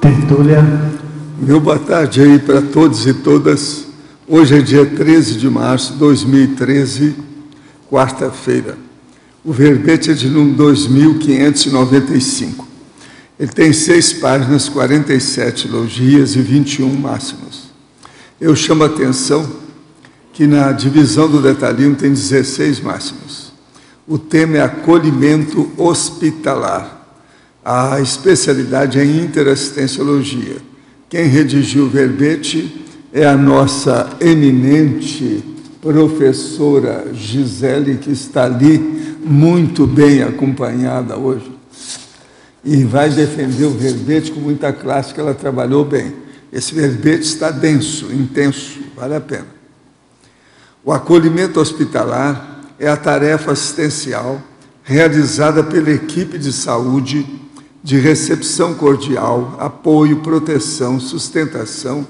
Tertúlia. Meu boa tarde aí para todos e todas. Hoje é dia 13 de março de 2013, quarta-feira. O verbete é de número 2595. Ele tem 6 páginas, 47 elogias e 21 máximos. Eu chamo a atenção que na divisão do detalhismo tem 16 máximos. O tema é acolhimento hospitalar. A especialidade é interassistenciologia. Quem redigiu o verbete é a nossa eminente professora Gisele, que está ali muito bem acompanhada hoje. E vai defender o verbete com muita classe, que ela trabalhou bem. Esse verbete está denso, intenso, vale a pena. O acolhimento hospitalar é a tarefa assistencial realizada pela equipe de saúde de recepção cordial, apoio, proteção, sustentação,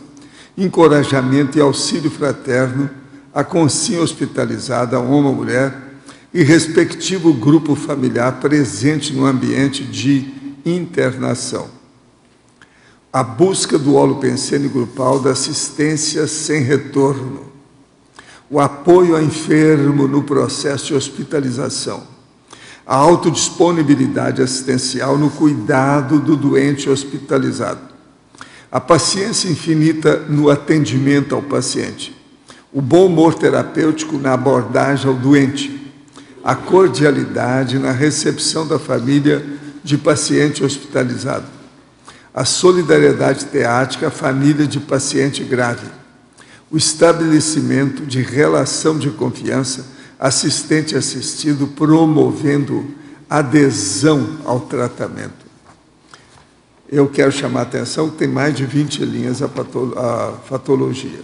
encorajamento e auxílio fraterno à consciência hospitalizada, homem ou mulher, e respectivo grupo familiar presente no ambiente de internação. A busca do holopensene grupal da assistência sem retorno. O apoio ao enfermo no processo de hospitalização. A autodisponibilidade assistencial no cuidado do doente hospitalizado. A paciência infinita no atendimento ao paciente. O bom humor terapêutico na abordagem ao doente. A cordialidade na recepção da família de paciente hospitalizado. A solidariedade teática à família de paciente grave. O estabelecimento de relação de confiança assistente-assistido, promovendo adesão ao tratamento. Eu quero chamar a atenção que tem mais de 20 linhas a patologia.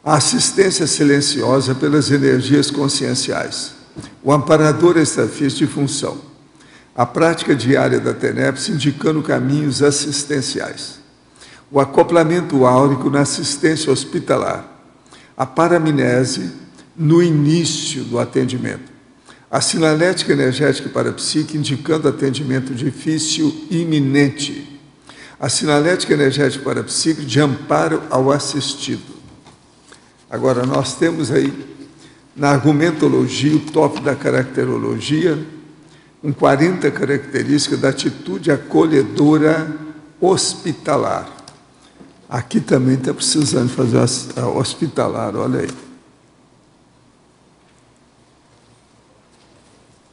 A assistência silenciosa pelas energias conscienciais. O amparador extrafísico de função. A prática diária da TENEPS indicando caminhos assistenciais. O acoplamento áurico na assistência hospitalar. A paramnese no início do atendimento. A sinalética energética parapsíquica indicando atendimento difícil iminente. A sinalética energética parapsíquica de amparo ao assistido. Agora, nós temos aí, na argumentologia, o top da caracterologia, com 40 características da atitude acolhedora hospitalar. Aqui também está precisando fazer hospitalar, olha aí.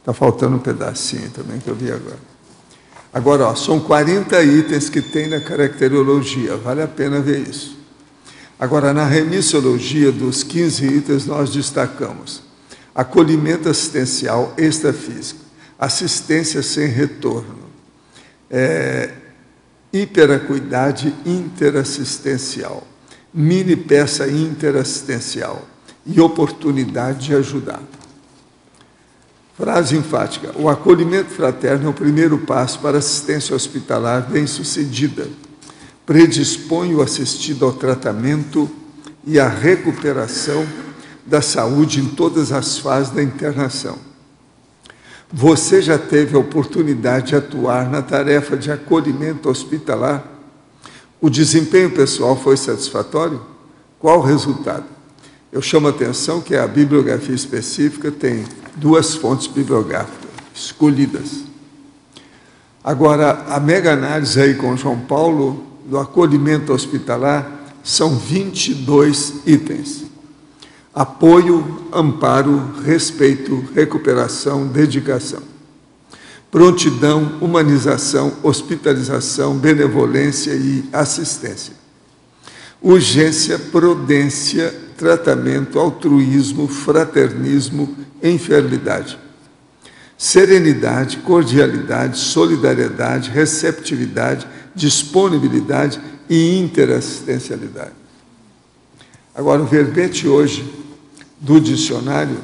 Está faltando um pedacinho também que eu vi agora. Agora, são 40 itens que tem na caracterologia, vale a pena ver isso. Agora, na remissologia, dos 15 itens, nós destacamos acolhimento assistencial extrafísico, assistência sem retorno, hiperacuidade interassistencial, mini peça interassistencial e oportunidade de ajudar. Frase enfática: o acolhimento fraterno é o primeiro passo para a assistência hospitalar bem-sucedida. Predispõe o assistido ao tratamento e à recuperação da saúde em todas as fases da internação. Você já teve a oportunidade de atuar na tarefa de acolhimento hospitalar? O desempenho pessoal foi satisfatório? Qual o resultado? Eu chamo a atenção que a bibliografia específica tem 2 fontes bibliográficas escolhidas. Agora, a mega-análise aí com João Paulo, do acolhimento hospitalar, são 22 itens. Apoio, amparo, respeito, recuperação, dedicação. Prontidão, humanização, hospitalização, benevolência e assistência. Urgência, prudência, tratamento, altruísmo, fraternismo, enfermidade. Serenidade, cordialidade, solidariedade, receptividade, disponibilidade e interassistencialidade. Agora, o verbete hoje do dicionário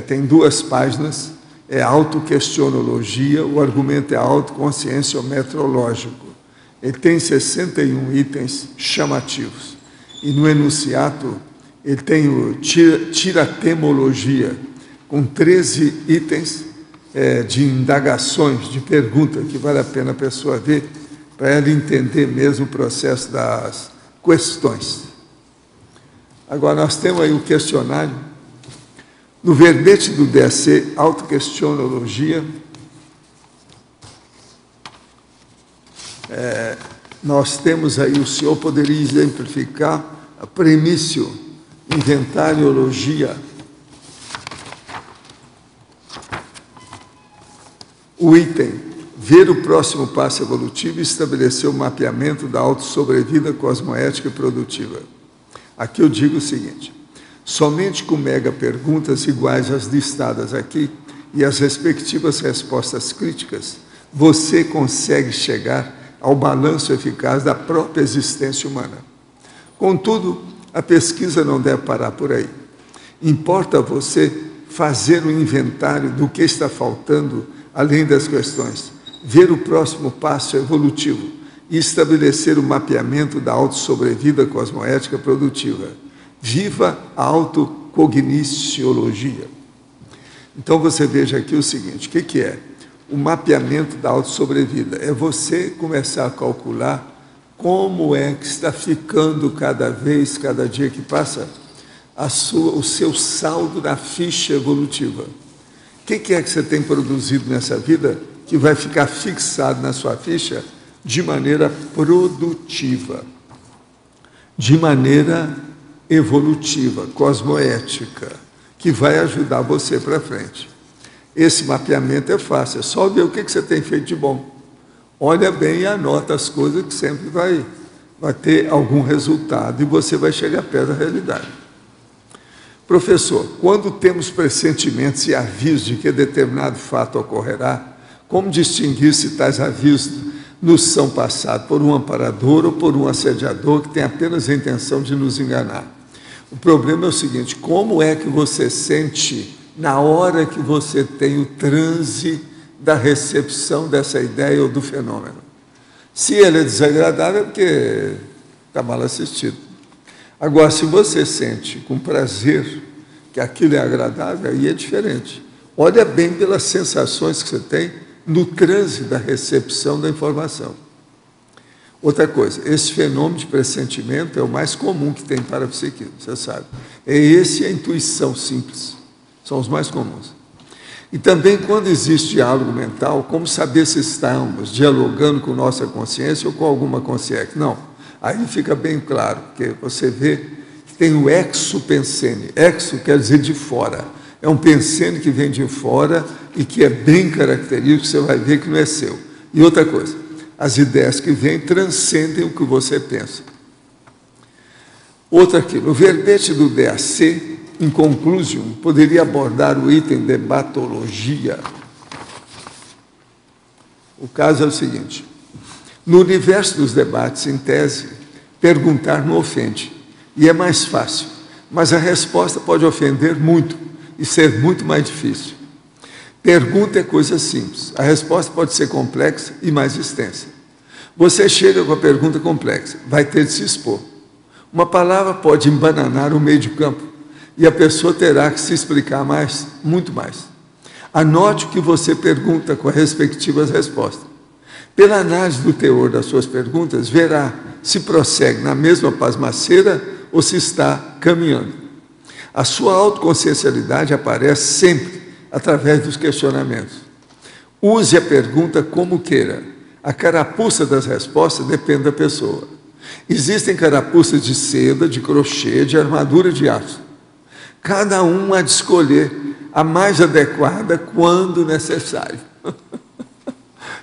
tem 2 páginas, é autoquestionologia, o argumento é autoconsciência metrológico. Ele tem 61 itens chamativos. E no enunciato, ele tem o tiratemologia, com 13 itens de indagações, de pergunta, que vale a pena a pessoa ver, para ela entender mesmo o processo das questões. Agora, nós temos aí o questionário. No verbete do DSC, autoquestionologia, nós temos aí, o senhor poderia exemplificar a premissio, inventariologia. O item, ver o próximo passo evolutivo e estabelecer o mapeamento da autossobrevida cosmoética e produtiva. Aqui eu digo o seguinte: somente com mega perguntas iguais às listadas aqui e as respectivas respostas críticas, você consegue chegar ao balanço eficaz da própria existência humana. Contudo, a pesquisa não deve parar por aí. Importa você fazer um inventário do que está faltando, além das questões, ver o próximo passo evolutivo e estabelecer o mapeamento da autossobrevida cosmoética produtiva. Viva a autocogniciologia. Então, você veja aqui o seguinte: o que é? O mapeamento da autossobrevida é você começar a calcular como é que está ficando cada dia que passa, o seu saldo na ficha evolutiva. O que é que você tem produzido nessa vida que vai ficar fixado na sua ficha de maneira produtiva, de maneira evolutiva, cosmoética, que vai ajudar você para frente. Esse mapeamento é fácil, é só ver o que você tem feito de bom. Olha bem e anota as coisas que sempre vai ter algum resultado e você vai chegar perto da realidade. Professor, quando temos pressentimentos e avisos de que determinado fato ocorrerá, como distinguir se tais avisos nos são passados por um amparador ou por um assediador que tem apenas a intenção de nos enganar? O problema é o seguinte: como é que você sente na hora que você tem o transe da recepção dessa ideia ou do fenômeno? Se ele é desagradável, é porque está mal assistido. Agora, se você sente com prazer que aquilo é agradável, aí é diferente. Olha bem pelas sensações que você tem no transe da recepção da informação. Outra coisa, esse fenômeno de pressentimento é o mais comum que tem para a psiquismo, você sabe. É esse e a intuição simples, são os mais comuns. E também, quando existe diálogo mental, como saber se estamos dialogando com nossa consciência ou com alguma consciência? Não, aí fica bem claro, porque você vê que tem o exo-pensene. Exo quer dizer de fora. É um pensene que vem de fora e que é bem característico, você vai ver que não é seu. E outra coisa, as ideias que vêm transcendem o que você pensa. Outra aqui, no verbete do DAC, em conclusão, poderia abordar o item debatologia. O caso é o seguinte: no universo dos debates, em tese, perguntar não ofende, e é mais fácil, mas a resposta pode ofender muito e ser muito mais difícil. Pergunta é coisa simples, a resposta pode ser complexa e mais extensa. Você chega com a pergunta complexa, vai ter de se expor. Uma palavra pode embananar o meio de campo, e a pessoa terá que se explicar mais, muito mais. Anote o que você pergunta com as respectivas respostas. Pela análise do teor das suas perguntas, verá se prossegue na mesma pasmaceira ou se está caminhando. A sua autoconsciencialidade aparece sempre através dos questionamentos. Use a pergunta como queira. A carapuça das respostas depende da pessoa. Existem carapuças de seda, de crochê, de armadura de aço. Cada um há de escolher a mais adequada quando necessário.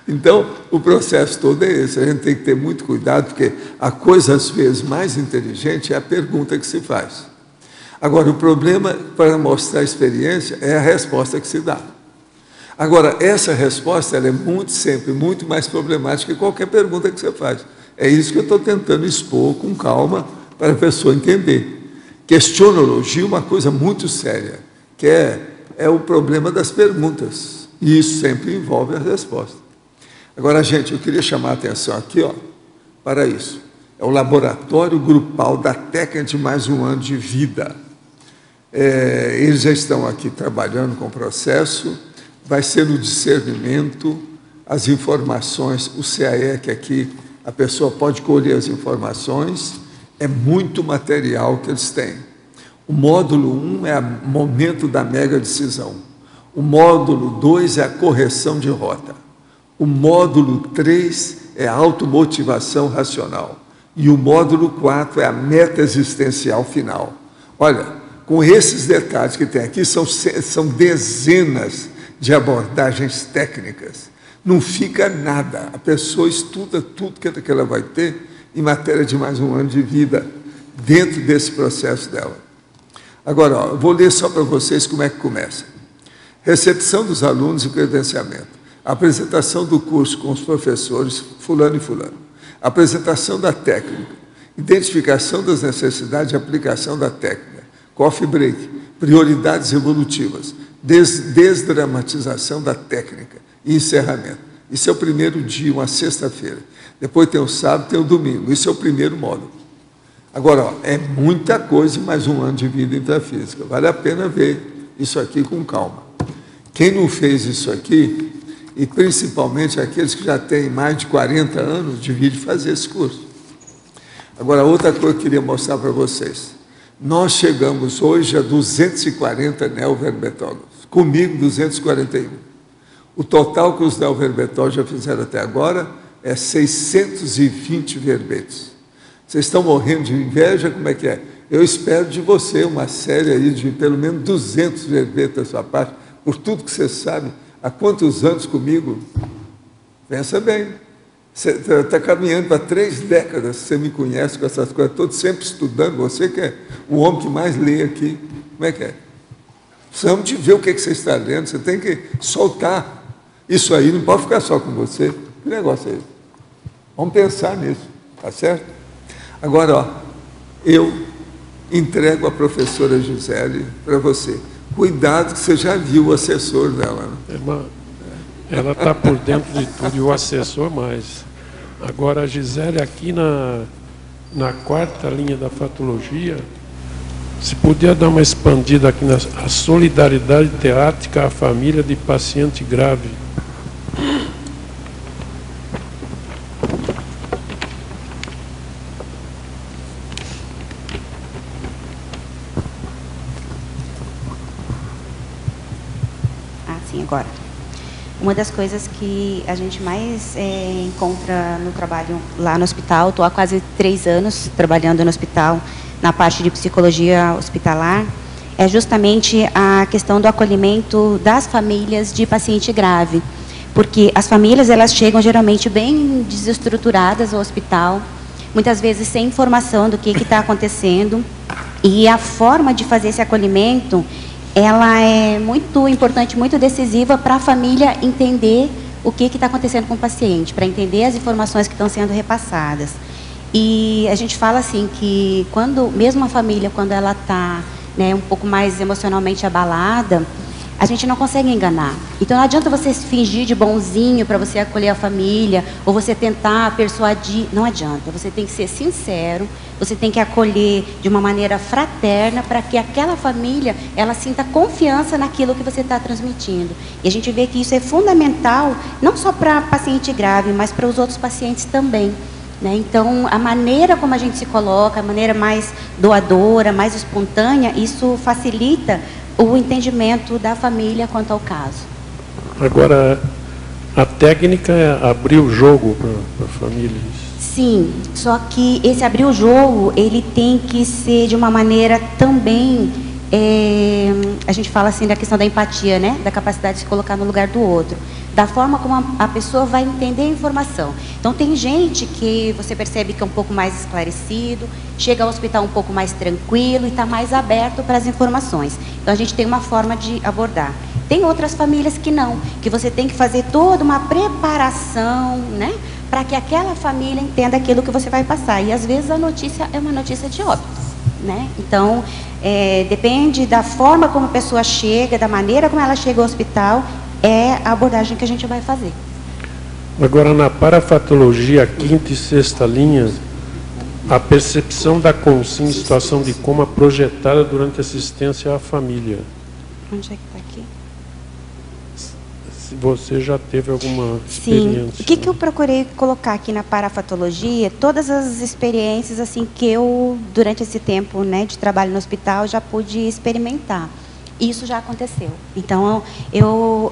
Então, o processo todo é esse. A gente tem que ter muito cuidado, porque a coisa, às vezes, mais inteligente é a pergunta que se faz. Agora, o problema, para mostrar a experiência, é a resposta que se dá. Agora, essa resposta ela é sempre muito mais problemática que qualquer pergunta que você faz. É isso que eu estou tentando expor com calma para a pessoa entender. Questionologia é uma coisa muito séria, que é o problema das perguntas. E isso sempre envolve a resposta. Agora, gente, eu queria chamar a atenção aqui, para isso. É o laboratório grupal da técnica de mais um ano de vida. Eles já estão aqui trabalhando com o processo, vai ser no discernimento, as informações, o CAE, que aqui a pessoa pode colher as informações, é muito material que eles têm. O módulo 1 é o momento da mega decisão. O módulo 2 é a correção de rota. O módulo 3 é a automotivação racional. E o módulo 4 é a meta existencial final. Olha, com esses detalhes que tem aqui, são dezenas de abordagens técnicas. Não fica nada. A pessoa estuda tudo que ela vai ter em matéria de mais um ano de vida dentro desse processo dela. Agora, eu vou ler só para vocês como é que começa. Recepção dos alunos e credenciamento. Apresentação do curso com os professores fulano e fulano. Apresentação da técnica. Identificação das necessidades e aplicação da técnica. Coffee break. Prioridades evolutivas. Desdramatização da técnica. E encerramento. Isso é o primeiro dia, uma sexta-feira. Depois tem o sábado, tem o domingo. Isso é o primeiro módulo. Agora, é muita coisa em mais um ano de vida intrafísica. Vale a pena ver isso aqui com calma. Quem não fez isso aqui, e principalmente aqueles que já têm mais de 40 anos, devia fazer esse curso. Agora, outra coisa que eu queria mostrar para vocês. Nós chegamos hoje a 240 neoverbetólogos. Comigo, 241. O total que os neoverbetólogos já fizeram até agora é 620 verbetes. Vocês estão morrendo de inveja? Como é que é? Eu espero de você uma série aí de pelo menos 200 verbetes da sua parte, por tudo que você sabe. Há quantos anos comigo? Pensa bem. Você está caminhando para 3 décadas, você me conhece com essas coisas, estou sempre estudando, você que é o homem que mais lê aqui. Como é que é? Precisamos de ver o que você está lendo, você tem que soltar. Isso aí não pode ficar só com você. Que negócio é esse? Vamos pensar nisso, tá certo? Agora, ó, eu entrego a professora Gisele para você. Cuidado que você já viu o assessor dela. Né? Ela está por dentro de tudo e o assessor mais. Agora, a Gisele, aqui na quarta linha da fatologia, se podia dar uma expandida aqui na solidariedade teátrica à família de paciente grave. Agora, uma das coisas que a gente mais encontra no trabalho lá no hospital, estou há quase 3 anos trabalhando no hospital, na parte de psicologia hospitalar, é justamente a questão do acolhimento das famílias de paciente grave. Porque as famílias, elas chegam geralmente bem desestruturadas ao hospital, muitas vezes sem informação do que está acontecendo, e a forma de fazer esse acolhimento, ela é muito importante, muito decisiva para a família entender o que está acontecendo com o paciente, para entender as informações que estão sendo repassadas. E a gente fala assim que, mesmo a família, quando ela está um pouco mais emocionalmente abalada, a gente não consegue enganar. Então não adianta você fingir de bonzinho para você acolher a família, ou você tentar persuadir, não adianta. Você tem que ser sincero, você tem que acolher de uma maneira fraterna para que aquela família, ela sinta confiança naquilo que você está transmitindo. E a gente vê que isso é fundamental, não só para paciente grave, mas para os outros pacientes também. Então, a maneira como a gente se coloca, a maneira mais doadora, mais espontânea, isso facilita o entendimento da família quanto ao caso. Agora, a técnica é abrir o jogo para a família. Sim, só que esse abrir o jogo, ele tem que ser de uma maneira também, a gente fala assim da questão da empatia, da capacidade de se colocar no lugar do outro, da forma como a pessoa vai entender a informação. Então, tem gente que você percebe que é um pouco mais esclarecido, chega ao hospital um pouco mais tranquilo e está mais aberto para as informações. Então, a gente tem uma forma de abordar. Tem outras famílias que não, que você tem que fazer toda uma preparação, para que aquela família entenda aquilo que você vai passar. E, às vezes, a notícia é uma notícia de óbito, Então, depende da forma como a pessoa chega, da maneira como ela chega ao hospital, é a abordagem que a gente vai fazer. Agora, na parafatologia, quinta e sexta linha, a percepção da consciência em situação de coma projetada durante a assistência à família. Onde é que está aqui? se você já teve alguma experiência. Sim. O que eu procurei colocar aqui na parafatologia? Todas as experiências assim que eu, durante esse tempo, né, de trabalho no hospital, já pude experimentar. Isso já aconteceu. Então, eu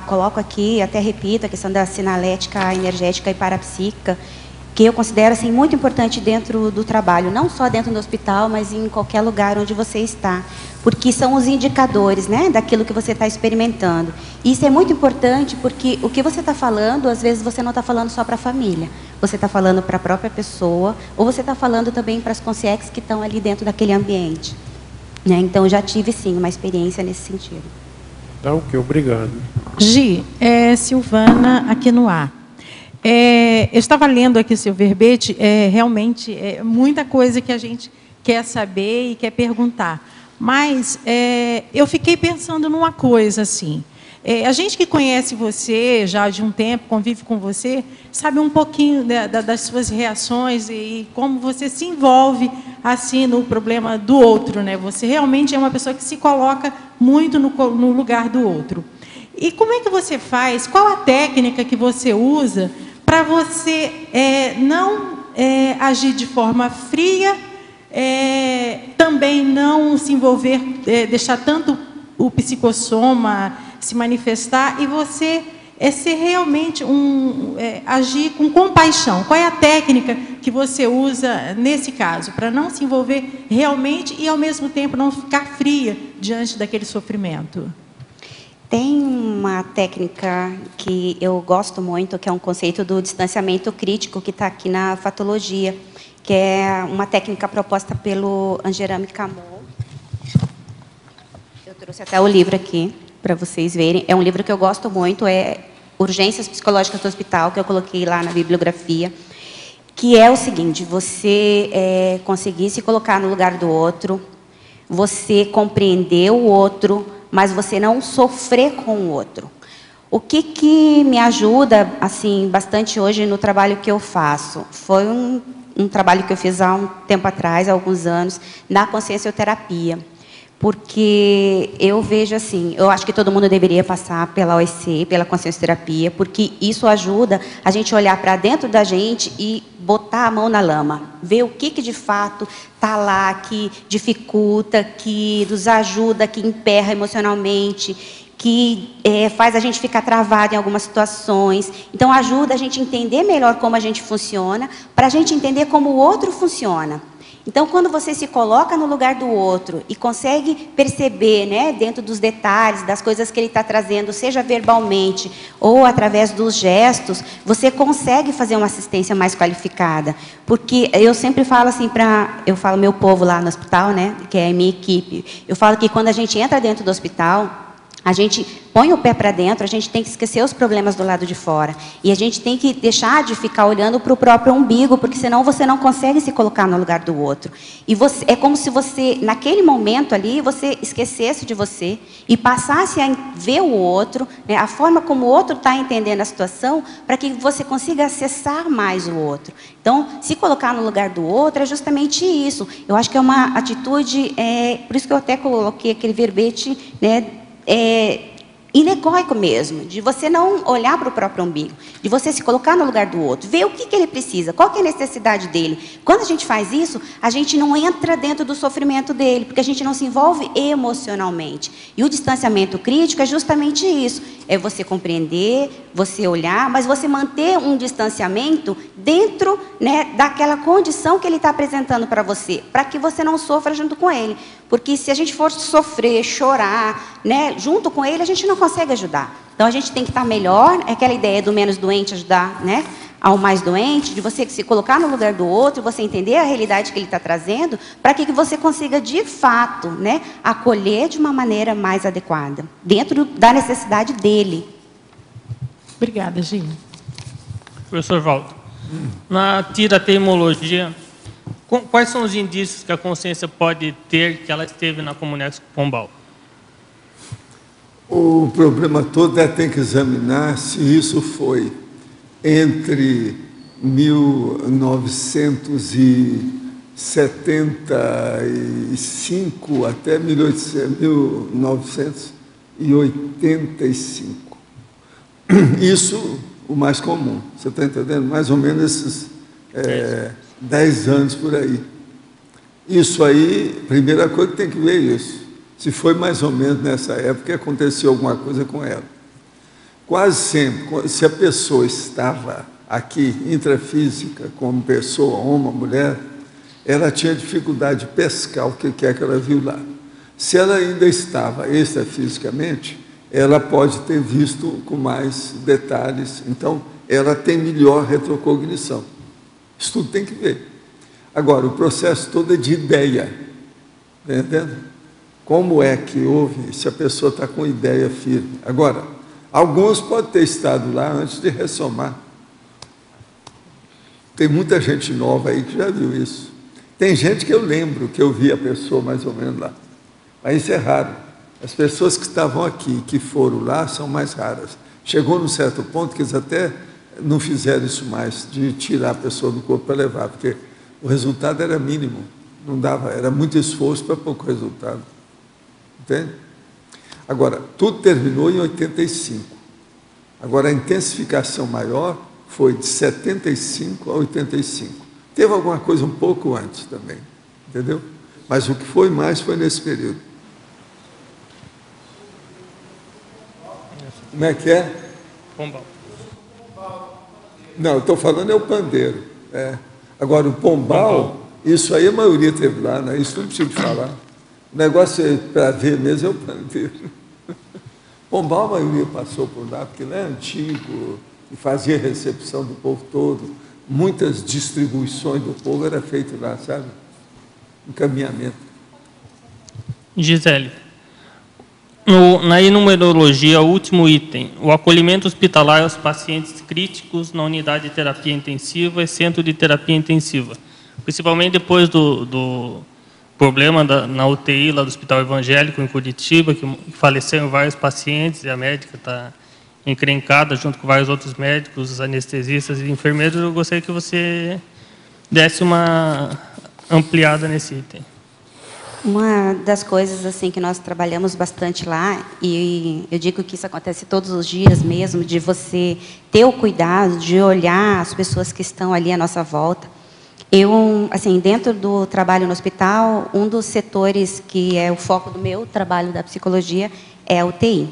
coloco aqui, até repito, a questão da sinalética, energética e parapsíquica, que eu considero assim, muito importante dentro do trabalho, não só dentro do hospital, mas em qualquer lugar onde você está, porque são os indicadores, né, daquilo que você está experimentando. E isso é muito importante porque o que você está falando, às vezes você não está falando só para a família, você está falando para a própria pessoa, ou você está falando também para as consciências que estão ali dentro daquele ambiente. Né? Então, já tive, sim, uma experiência nesse sentido. Tá, ok, obrigado. Gi, Silvana, aqui no ar. Eu estava lendo aqui o seu verbete, realmente é muita coisa que a gente quer saber e quer perguntar. Mas eu fiquei pensando numa coisa, assim. A gente que conhece você já de um tempo, convive com você, sabe um pouquinho das suas reações e como você se envolve assim no problema do outro, né? Você realmente é uma pessoa que se coloca muito no lugar do outro. E como é que você faz? Qual a técnica que você usa para você não agir de forma fria, também não se envolver, deixar tanto o psicossoma se manifestar e você ser realmente agir com compaixão? Qual é a técnica que você usa nesse caso para não se envolver realmente e ao mesmo tempo não ficar fria diante daquele sofrimento? Tem uma técnica que eu gosto muito, que é um conceito do distanciamento crítico, que está aqui na fatologia, que é uma técnica proposta pelo Angerame Camus. Eu trouxe até o livro aqui, para vocês verem. É um livro que eu gosto muito, é Urgências Psicológicas do Hospital, que eu coloquei lá na bibliografia, que é o seguinte: você conseguir se colocar no lugar do outro, você compreender o outro, mas você não sofrer com o outro. O que me ajuda assim bastante hoje no trabalho que eu faço foi um trabalho que eu fiz há um tempo atrás, há alguns anos, na consciencioterapia. Porque eu vejo assim, eu acho que todo mundo deveria passar pela OSC, pela consciencioterapia, porque isso ajuda a gente olhar para dentro da gente e botar a mão na lama, ver o que de fato está lá, que dificulta, que nos ajuda, que emperra emocionalmente, que faz a gente ficar travado em algumas situações. Então, ajuda a gente a entender melhor como a gente funciona, para a gente entender como o outro funciona. Então, quando você se coloca no lugar do outro e consegue perceber, né, dentro dos detalhes, das coisas que ele está trazendo, seja verbalmente ou através dos gestos, você consegue fazer uma assistência mais qualificada. Porque eu sempre falo assim eu falo meu povo lá no hospital, né, que é a minha equipe, eu falo que quando a gente entra dentro do hospital, a gente põe o pé para dentro, a gente tem que esquecer os problemas do lado de fora. E a gente tem que deixar de ficar olhando para o próprio umbigo, porque senão você não consegue se colocar no lugar do outro. E é como se você, naquele momento ali, você esquecesse de você e passasse a ver o outro, né, a forma como o outro está entendendo a situação, para que você consiga acessar mais o outro. Então, se colocar no lugar do outro é justamente isso. Eu acho que é uma atitude, por isso que eu até coloquei aquele verbete, né, inegóico mesmo, de você não olhar para o próprio umbigo, de você se colocar no lugar do outro, ver o que ele precisa, qual que é a necessidade dele. Quando a gente faz isso, a gente não entra dentro do sofrimento dele, porque a gente não se envolve emocionalmente. E o distanciamento crítico é justamente isso, é você compreender, você olhar, mas você manter um distanciamento dentro, né, daquela condição que ele está apresentando para você, para que você não sofra junto com ele. Porque se a gente for sofrer, chorar, né, junto com ele, a gente não consegue ajudar. Então, a gente tem que estar melhor, é aquela ideia do menos doente ajudar, né, ao mais doente, de você se colocar no lugar do outro, você entender a realidade que ele está trazendo, para que você consiga, de fato, né, acolher de uma maneira mais adequada, dentro da necessidade dele. Obrigada, Gil. Professor Walter, na tirateimologia, quais são os indícios que a consciência pode ter que ela esteve na Comunex Pombal? O problema todo tem que examinar se isso foi entre 1975 até 1985. Isso, o mais comum. Você está entendendo? Mais ou menos esses 10 anos por aí. Isso aí, primeira coisa que tem que ver isso. Se foi mais ou menos nessa época que aconteceu alguma coisa com ela. Quase sempre, se a pessoa estava aqui, intrafísica, como pessoa, homem, mulher, ela tinha dificuldade de pescar o que é que ela viu lá. Se ela ainda estava extrafisicamente, ela pode ter visto com mais detalhes. Então, ela tem melhor retrocognição. Isso tudo tem que ver. Agora, o processo todo é de ideia. Está entendendo? Como é que houve, se a pessoa está com ideia firme. Agora, alguns podem ter estado lá antes de ressomar. Tem muita gente nova aí que já viu isso. Tem gente que eu lembro que eu vi a pessoa mais ou menos lá. Mas isso é raro. As pessoas que estavam aqui, que foram lá, são mais raras. Chegou num certo ponto que eles até não fizeram isso mais, de tirar a pessoa do corpo para levar, porque o resultado era mínimo. Não dava, era muito esforço para pouco resultado. Entende? Agora, tudo terminou em 85. Agora, a intensificação maior foi de 75 a 85. Teve alguma coisa um pouco antes também, entendeu? Mas o que foi mais foi nesse período. Como é que é? Pombal. Não, eu estou falando é o pandeiro. Agora, o pombal, isso aí a maioria teve lá, né? Isso não precisa de falar. O negócio para ver mesmo é o pandeiro. Pombal, a maioria passou por lá, porque ele é antigo e fazia recepção do povo todo. Muitas distribuições do povo eram feitas lá, sabe? Encaminhamento. Gisele, na enumerologia, o último item, o acolhimento hospitalar aos pacientes críticos na unidade de terapia intensiva e centro de terapia intensiva, principalmente depois do problema na UTI lá do Hospital Evangélico em Curitiba, que faleceram vários pacientes e a médica está encrencada junto com vários outros médicos, os anestesistas e enfermeiros. Eu gostaria que você desse uma ampliada nesse item. Uma das coisas assim que nós trabalhamos bastante lá, e eu digo que isso acontece todos os dias mesmo, de você ter o cuidado de olhar as pessoas que estão ali à nossa volta. Eu, assim, dentro do trabalho no hospital, um dos setores que é o foco do meu trabalho da psicologia é a UTI.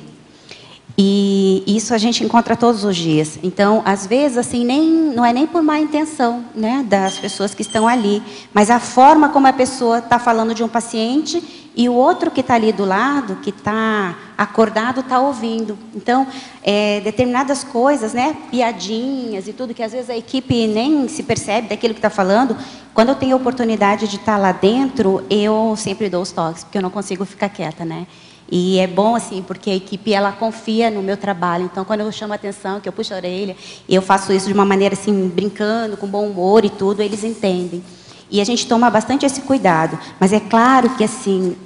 E isso a gente encontra todos os dias. Então, às vezes, assim, não é nem por má intenção, né, das pessoas que estão ali, mas a forma como a pessoa está falando de um paciente e o outro que está ali do lado, que está acordado, está ouvindo. Então, determinadas coisas, né, piadinhas e tudo, que às vezes a equipe nem se percebe daquilo que está falando, quando eu tenho a oportunidade de estar lá dentro, eu sempre dou os toques, porque eu não consigo ficar quieta, né? E é bom, assim, porque a equipe, ela confia no meu trabalho. Então, quando eu chamo a atenção, que eu puxo a orelha, eu faço isso de uma maneira, assim, brincando, com bom humor e tudo, eles entendem. E a gente toma bastante esse cuidado. Mas é claro que, assim,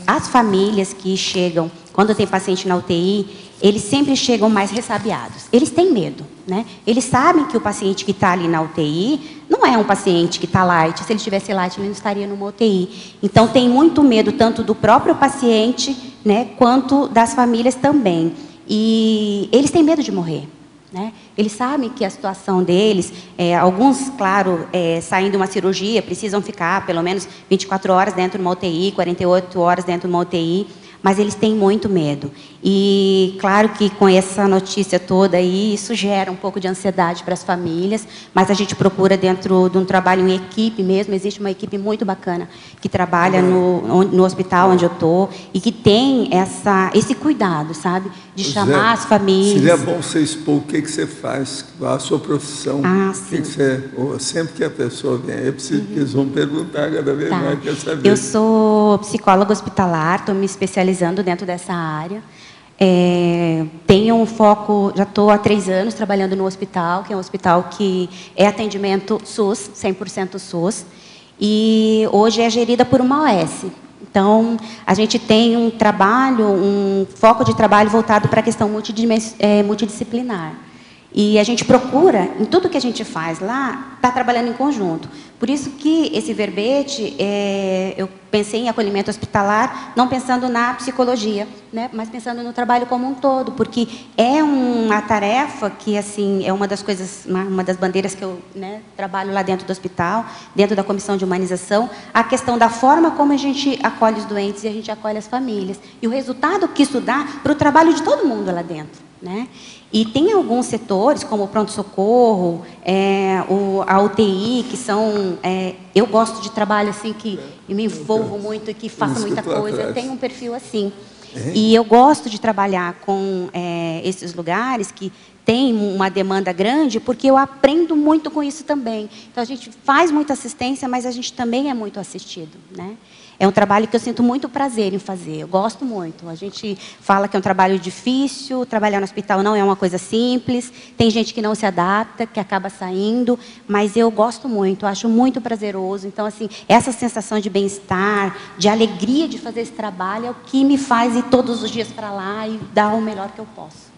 as famílias que chegam, quando tem paciente na UTI, eles sempre chegam mais ressabiados. Eles têm medo, né? Eles sabem que o paciente que está ali na UTI não é um paciente que está light. Se ele estivesse light, ele não estaria numa UTI. Então, tem muito medo, tanto do próprio paciente, né, quanto das famílias também. E eles têm medo de morrer, né? Eles sabem que a situação deles, alguns, claro, saindo de uma cirurgia, precisam ficar pelo menos 24 horas dentro de uma UTI, 48 horas dentro de uma UTI, mas eles têm muito medo. E, claro que com essa notícia toda aí, isso gera um pouco de ansiedade para as famílias, mas a gente procura, dentro de um trabalho em equipe mesmo, existe uma equipe muito bacana que trabalha no hospital onde eu estou e que tem esse cuidado, sabe? De chamar as famílias. Seria bom você expor o que você faz, a sua profissão. Sim. Sempre que a pessoa vem, eu preciso que eles vão perguntar cada vez mais, quer saber. Eu sou psicóloga hospitalar, estou me especializando dentro dessa área. Tenho um foco, já estou há 3 anos trabalhando no hospital, que é um hospital que é atendimento SUS, 100% SUS, e hoje é gerida por uma OS. Então, a gente tem um foco de trabalho voltado para a questão multidisciplinar. E a gente procura, em tudo que a gente faz lá, estar trabalhando em conjunto. Por isso que esse verbete, eu pensei em acolhimento hospitalar, não pensando na psicologia, né, mas pensando no trabalho como um todo, porque é uma tarefa que, assim, é uma das coisas, uma das bandeiras que eu, né, trabalho lá dentro do hospital, dentro da comissão de humanização, a questão da forma como a gente acolhe os doentes e a gente acolhe as famílias. E o resultado que isso dá para o trabalho de todo mundo lá dentro, né? E tem alguns setores, como o pronto-socorro, a UTI, que são... eu gosto de trabalho assim, que me envolvo muito e que faço muita coisa. Eu tenho um perfil assim. E eu gosto de trabalhar com esses lugares que tem uma demanda grande, porque eu aprendo muito com isso também. Então, a gente faz muita assistência, mas a gente também é muito assistido, né? É um trabalho que eu sinto muito prazer em fazer, eu gosto muito. A gente fala que é um trabalho difícil, trabalhar no hospital não é uma coisa simples, tem gente que não se adapta, que acaba saindo, mas eu gosto muito, acho muito prazeroso. Então, assim, essa sensação de bem-estar, de alegria de fazer esse trabalho é o que me faz ir todos os dias para lá e dar o melhor que eu posso.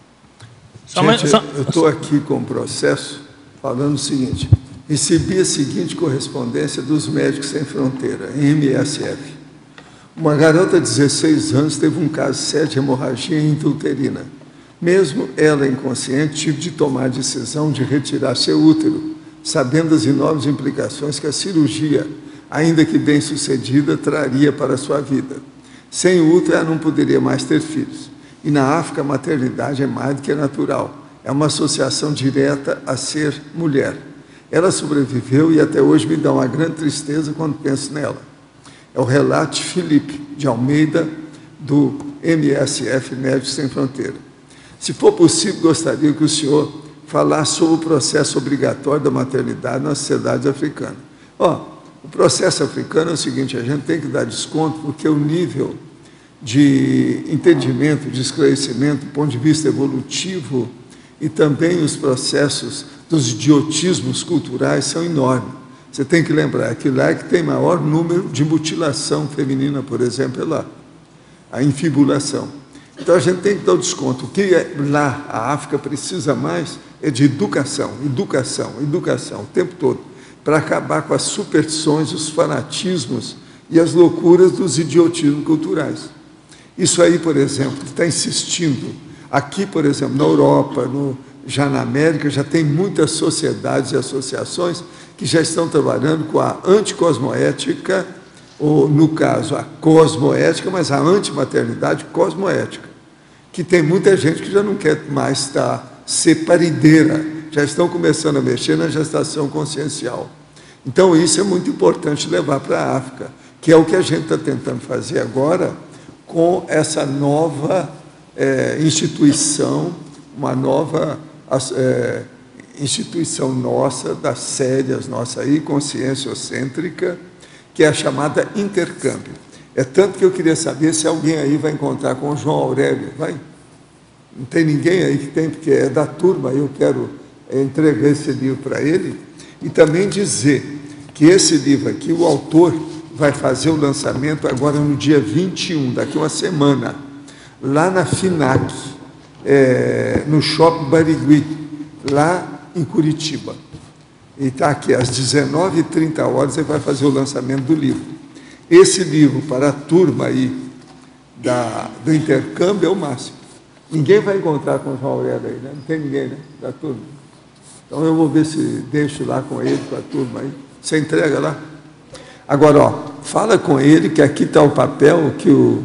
Gente, eu estou aqui com o processo falando o seguinte: recebi a seguinte correspondência dos Médicos Sem Fronteira, MSF. Uma garota de 16 anos teve um caso sério de hemorragia intrauterina. Mesmo ela inconsciente, tive de tomar a decisão de retirar seu útero, sabendo das enormes implicações que a cirurgia, ainda que bem-sucedida, traria para a sua vida. Sem o útero, ela não poderia mais ter filhos. E na África, a maternidade é mais do que natural. É uma associação direta a ser mulher. Ela sobreviveu e até hoje me dá uma grande tristeza quando penso nela. É o relato de Felipe de Almeida, do MSF, Médicos Sem Fronteira. Se for possível, gostaria que o senhor falasse sobre o processo obrigatório da maternidade nas sociedades africanas. O processo africano é o seguinte: a gente tem que dar desconto, porque o nível de entendimento, de esclarecimento, do ponto de vista evolutivo, e também os processos dos idiotismos culturais são enormes. Você tem que lembrar que lá é que tem maior número de mutilação feminina, por exemplo, é lá, a infibulação. Então, a gente tem que dar o desconto. O que lá a África precisa mais é de educação, educação, educação, o tempo todo, para acabar com as superstições, os fanatismos e as loucuras dos idiotismos culturais. Isso aí, por exemplo, que está insistindo, aqui, por exemplo, na Europa, já na América, já tem muitas sociedades e associações que já estão trabalhando com a anticosmoética, ou, no caso, a cosmoética, mas a antimaternidade cosmoética, que tem muita gente que já não quer mais ser parideira, já estão começando a mexer na gestação consciencial. Então, isso é muito importante levar para a África, que é o que a gente está tentando fazer agora com essa nova instituição, uma nova instituição nossa, das sérias nossa aí, conscienciocêntrica, que é a chamada intercâmbio. É tanto que eu queria saber se alguém aí vai encontrar com o João Aurélio. Vai? Não tem ninguém aí que tem, porque é da turma, eu quero entregar esse livro para ele, e também dizer que esse livro aqui, o autor vai fazer o lançamento agora no dia 21, daqui uma semana, lá na FINAC, no Shopping Barigui, lá em Curitiba. E está aqui, às 19h30, ele vai fazer o lançamento do livro. Esse livro, para a turma aí do intercâmbio, é o máximo. Ninguém vai encontrar com o João Aurélio aí, né? Não tem ninguém, né? Da turma. Então, eu vou ver se deixo lá com ele, com a turma aí. Você entrega lá? Agora, fala com ele que aqui está o papel que o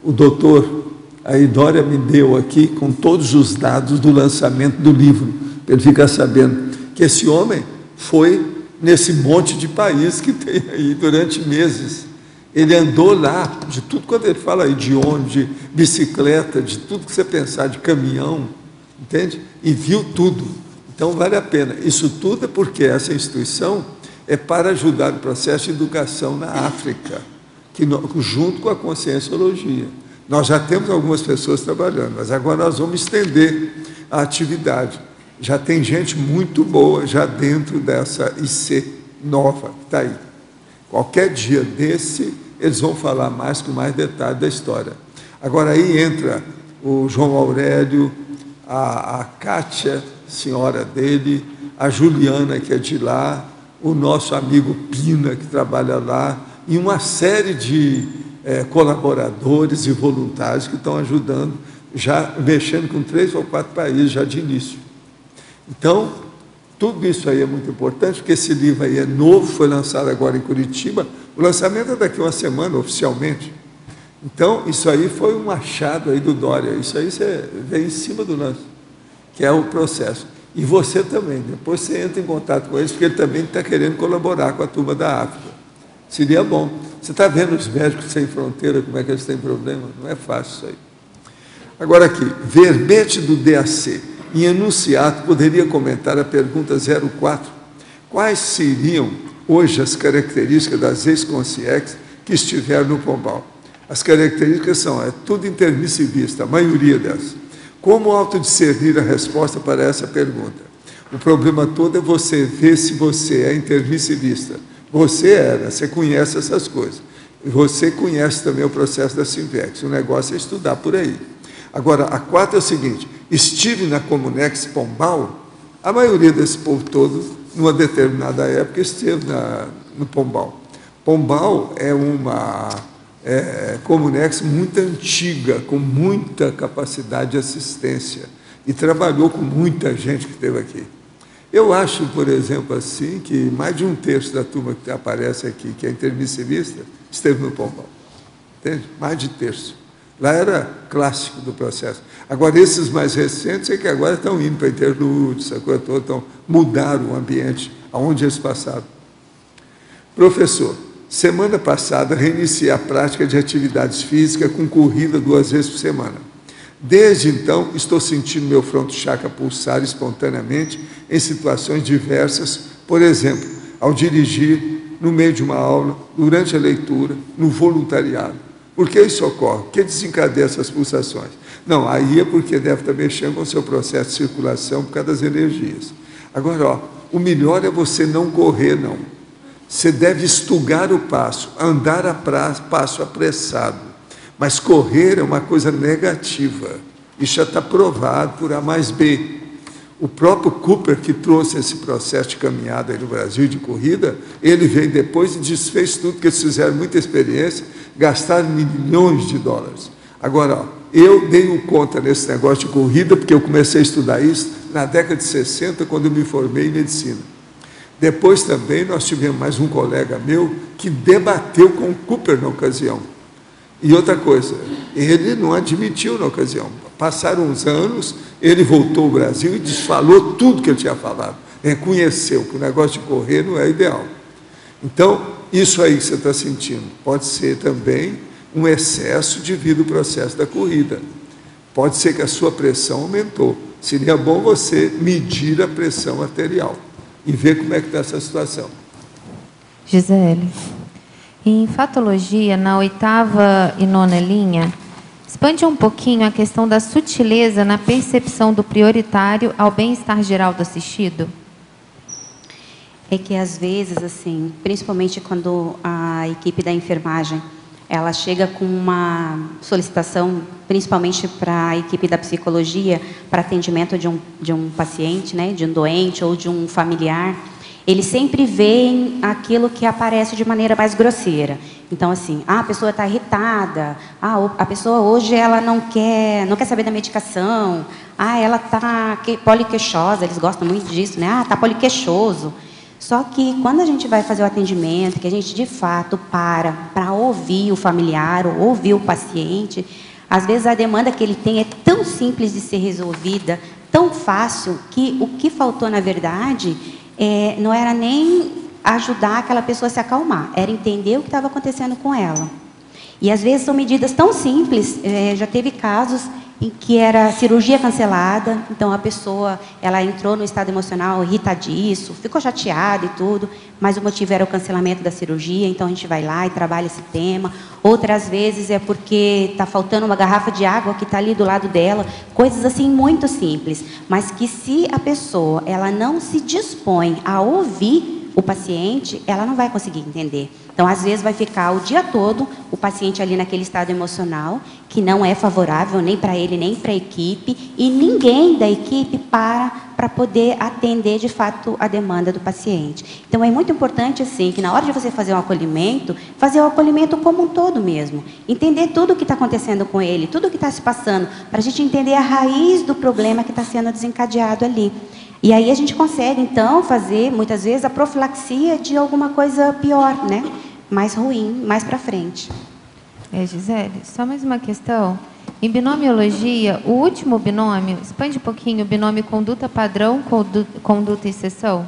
doutor aí Dória me deu aqui, com todos os dados do lançamento do livro, para ele ficar sabendo que esse homem foi nesse monte de país que tem aí durante meses. Ele andou lá, de tudo quanto ele fala aí, de ônibus, de bicicleta, de tudo que você pensar, de caminhão, entende? E viu tudo. Então, vale a pena. Isso tudo é porque essa instituição é para ajudar o processo de educação na África, junto com a conscienciologia. Nós já temos algumas pessoas trabalhando, mas agora nós vamos estender a atividade. Já tem gente muito boa já dentro dessa IC nova que está aí. Qualquer dia desse, eles vão falar mais com mais detalhe da história. Agora aí entra o João Aurélio, a Kátia, senhora dele, a Juliana, que é de lá, o nosso amigo Pina, que trabalha lá, e uma série de colaboradores e voluntários que estão ajudando, já mexendo com 3 ou 4 países já de início. Então, tudo isso aí é muito importante, porque esse livro aí é novo, foi lançado agora em Curitiba, o lançamento é daqui a uma semana, oficialmente. Então, isso aí foi um achado aí do Dória, isso aí você vê em cima do lance, que é o processo. E você também, depois você entra em contato com eles, porque ele também está querendo colaborar com a turma da África. Seria bom. Você está vendo os médicos sem fronteira, como é que eles têm problema? Não é fácil isso aí. Agora aqui, verbete do DAC. Em enunciado, poderia comentar a pergunta 04. Quais seriam hoje as características das ex-consciex que estiveram no Pombal? As características são, tudo intermissivista, a maioria delas. Como autodiscernir a resposta para essa pergunta? O problema todo é você ver se você é intermissivista. Você conhece essas coisas. Você conhece também o processo da Simvex. O negócio é estudar por aí. Agora, a 4 é o seguinte, estive na Comunex Pombal, a maioria desse povo todo, numa determinada época, esteve no Pombal. Pombal é uma Comunex muito antiga, com muita capacidade de assistência, e trabalhou com muita gente que esteve aqui. Eu acho, por exemplo, assim, que mais de 1/3 da turma que aparece aqui, que é intermissivista, esteve no Pombal. Entende? Mais de 1/3. Lá era clássico do processo. Agora, esses mais recentes é que agora estão indo para interlúdio, essa coisa toda, então mudaram o ambiente aonde eles passaram. Professor, semana passada reiniciei a prática de atividades físicas com corrida 2 vezes por semana. Desde então, estou sentindo meu fronto chakra pulsar espontaneamente em situações diversas, por exemplo, ao dirigir, no meio de uma aula, durante a leitura, no voluntariado. Por que isso ocorre? O que desencadeia essas pulsações? Não, aí é porque deve estar mexendo com o seu processo de circulação por causa das energias. Agora, o melhor é você não correr, não. Você deve estugar o passo, andar a passo apressado. Mas correr é uma coisa negativa. Isso já está provado por A mais B. O próprio Cooper, que trouxe esse processo de caminhada aí no Brasil, de corrida, ele veio depois e desfez tudo, porque eles fizeram muita experiência, gastaram milhões de dólares. Agora, eu dei conta nesse negócio de corrida, porque eu comecei a estudar isso na década de 60, quando eu me formei em medicina. Depois também nós tivemos mais um colega meu que debateu com o Cooper na ocasião. E outra coisa, ele não admitiu na ocasião. Passaram uns anos, ele voltou ao Brasil e desfalou tudo que ele tinha falado. Reconheceu que o negócio de correr não é ideal. Então, isso aí que você está sentindo pode ser também um excesso devido ao processo da corrida. Pode ser que a sua pressão aumentou. Seria bom você medir a pressão arterial e ver como é que está essa situação. Gisele, em fatologia, na 8ª e 9ª linha, expande um pouquinho a questão da sutileza na percepção do prioritário ao bem-estar geral do assistido? É que, às vezes, assim, principalmente quando a equipe da enfermagem, ela chega com uma solicitação, principalmente para a equipe da psicologia, para atendimento de um paciente, né, de um doente ou de um familiar, eles sempre veem aquilo que aparece de maneira mais grosseira. Então, assim, a pessoa está irritada, a pessoa hoje ela não quer saber da medicação, ela está poliqueixosa, eles gostam muito disso, né? Está poliqueixoso. Só que quando a gente vai fazer o atendimento, que a gente de fato para ouvir o familiar ou ouvir o paciente, às vezes a demanda que ele tem é tão simples de ser resolvida, tão fácil, que o que faltou, na verdade, não era nem ajudar aquela pessoa a se acalmar, era entender o que estava acontecendo com ela. E às vezes são medidas tão simples, já teve casos em que era cirurgia cancelada, então a pessoa ela entrou no estado emocional irritadiço, ficou chateada e tudo, mas o motivo era o cancelamento da cirurgia, então a gente vai lá e trabalha esse tema. Outras vezes é porque está faltando uma garrafa de água que está ali do lado dela, coisas assim muito simples, mas que se a pessoa ela não se dispõe a ouvir o paciente, ela não vai conseguir entender. Então, às vezes, vai ficar o dia todo o paciente ali naquele estado emocional, que não é favorável nem para ele, nem para a equipe, e ninguém da equipe para poder atender, de fato, a demanda do paciente. Então, é muito importante, assim, que na hora de você fazer fazer o acolhimento como um todo mesmo. Entender tudo o que está acontecendo com ele, tudo o que está se passando, para a gente entender a raiz do problema que está sendo desencadeado ali. E aí a gente consegue, então, fazer, muitas vezes, a profilaxia de alguma coisa pior, né? Mais ruim, mais para frente. Gisele, só mais uma questão. Em binomiologia, o último binômio, expande um pouquinho, o binômio conduta padrão, conduta exceção?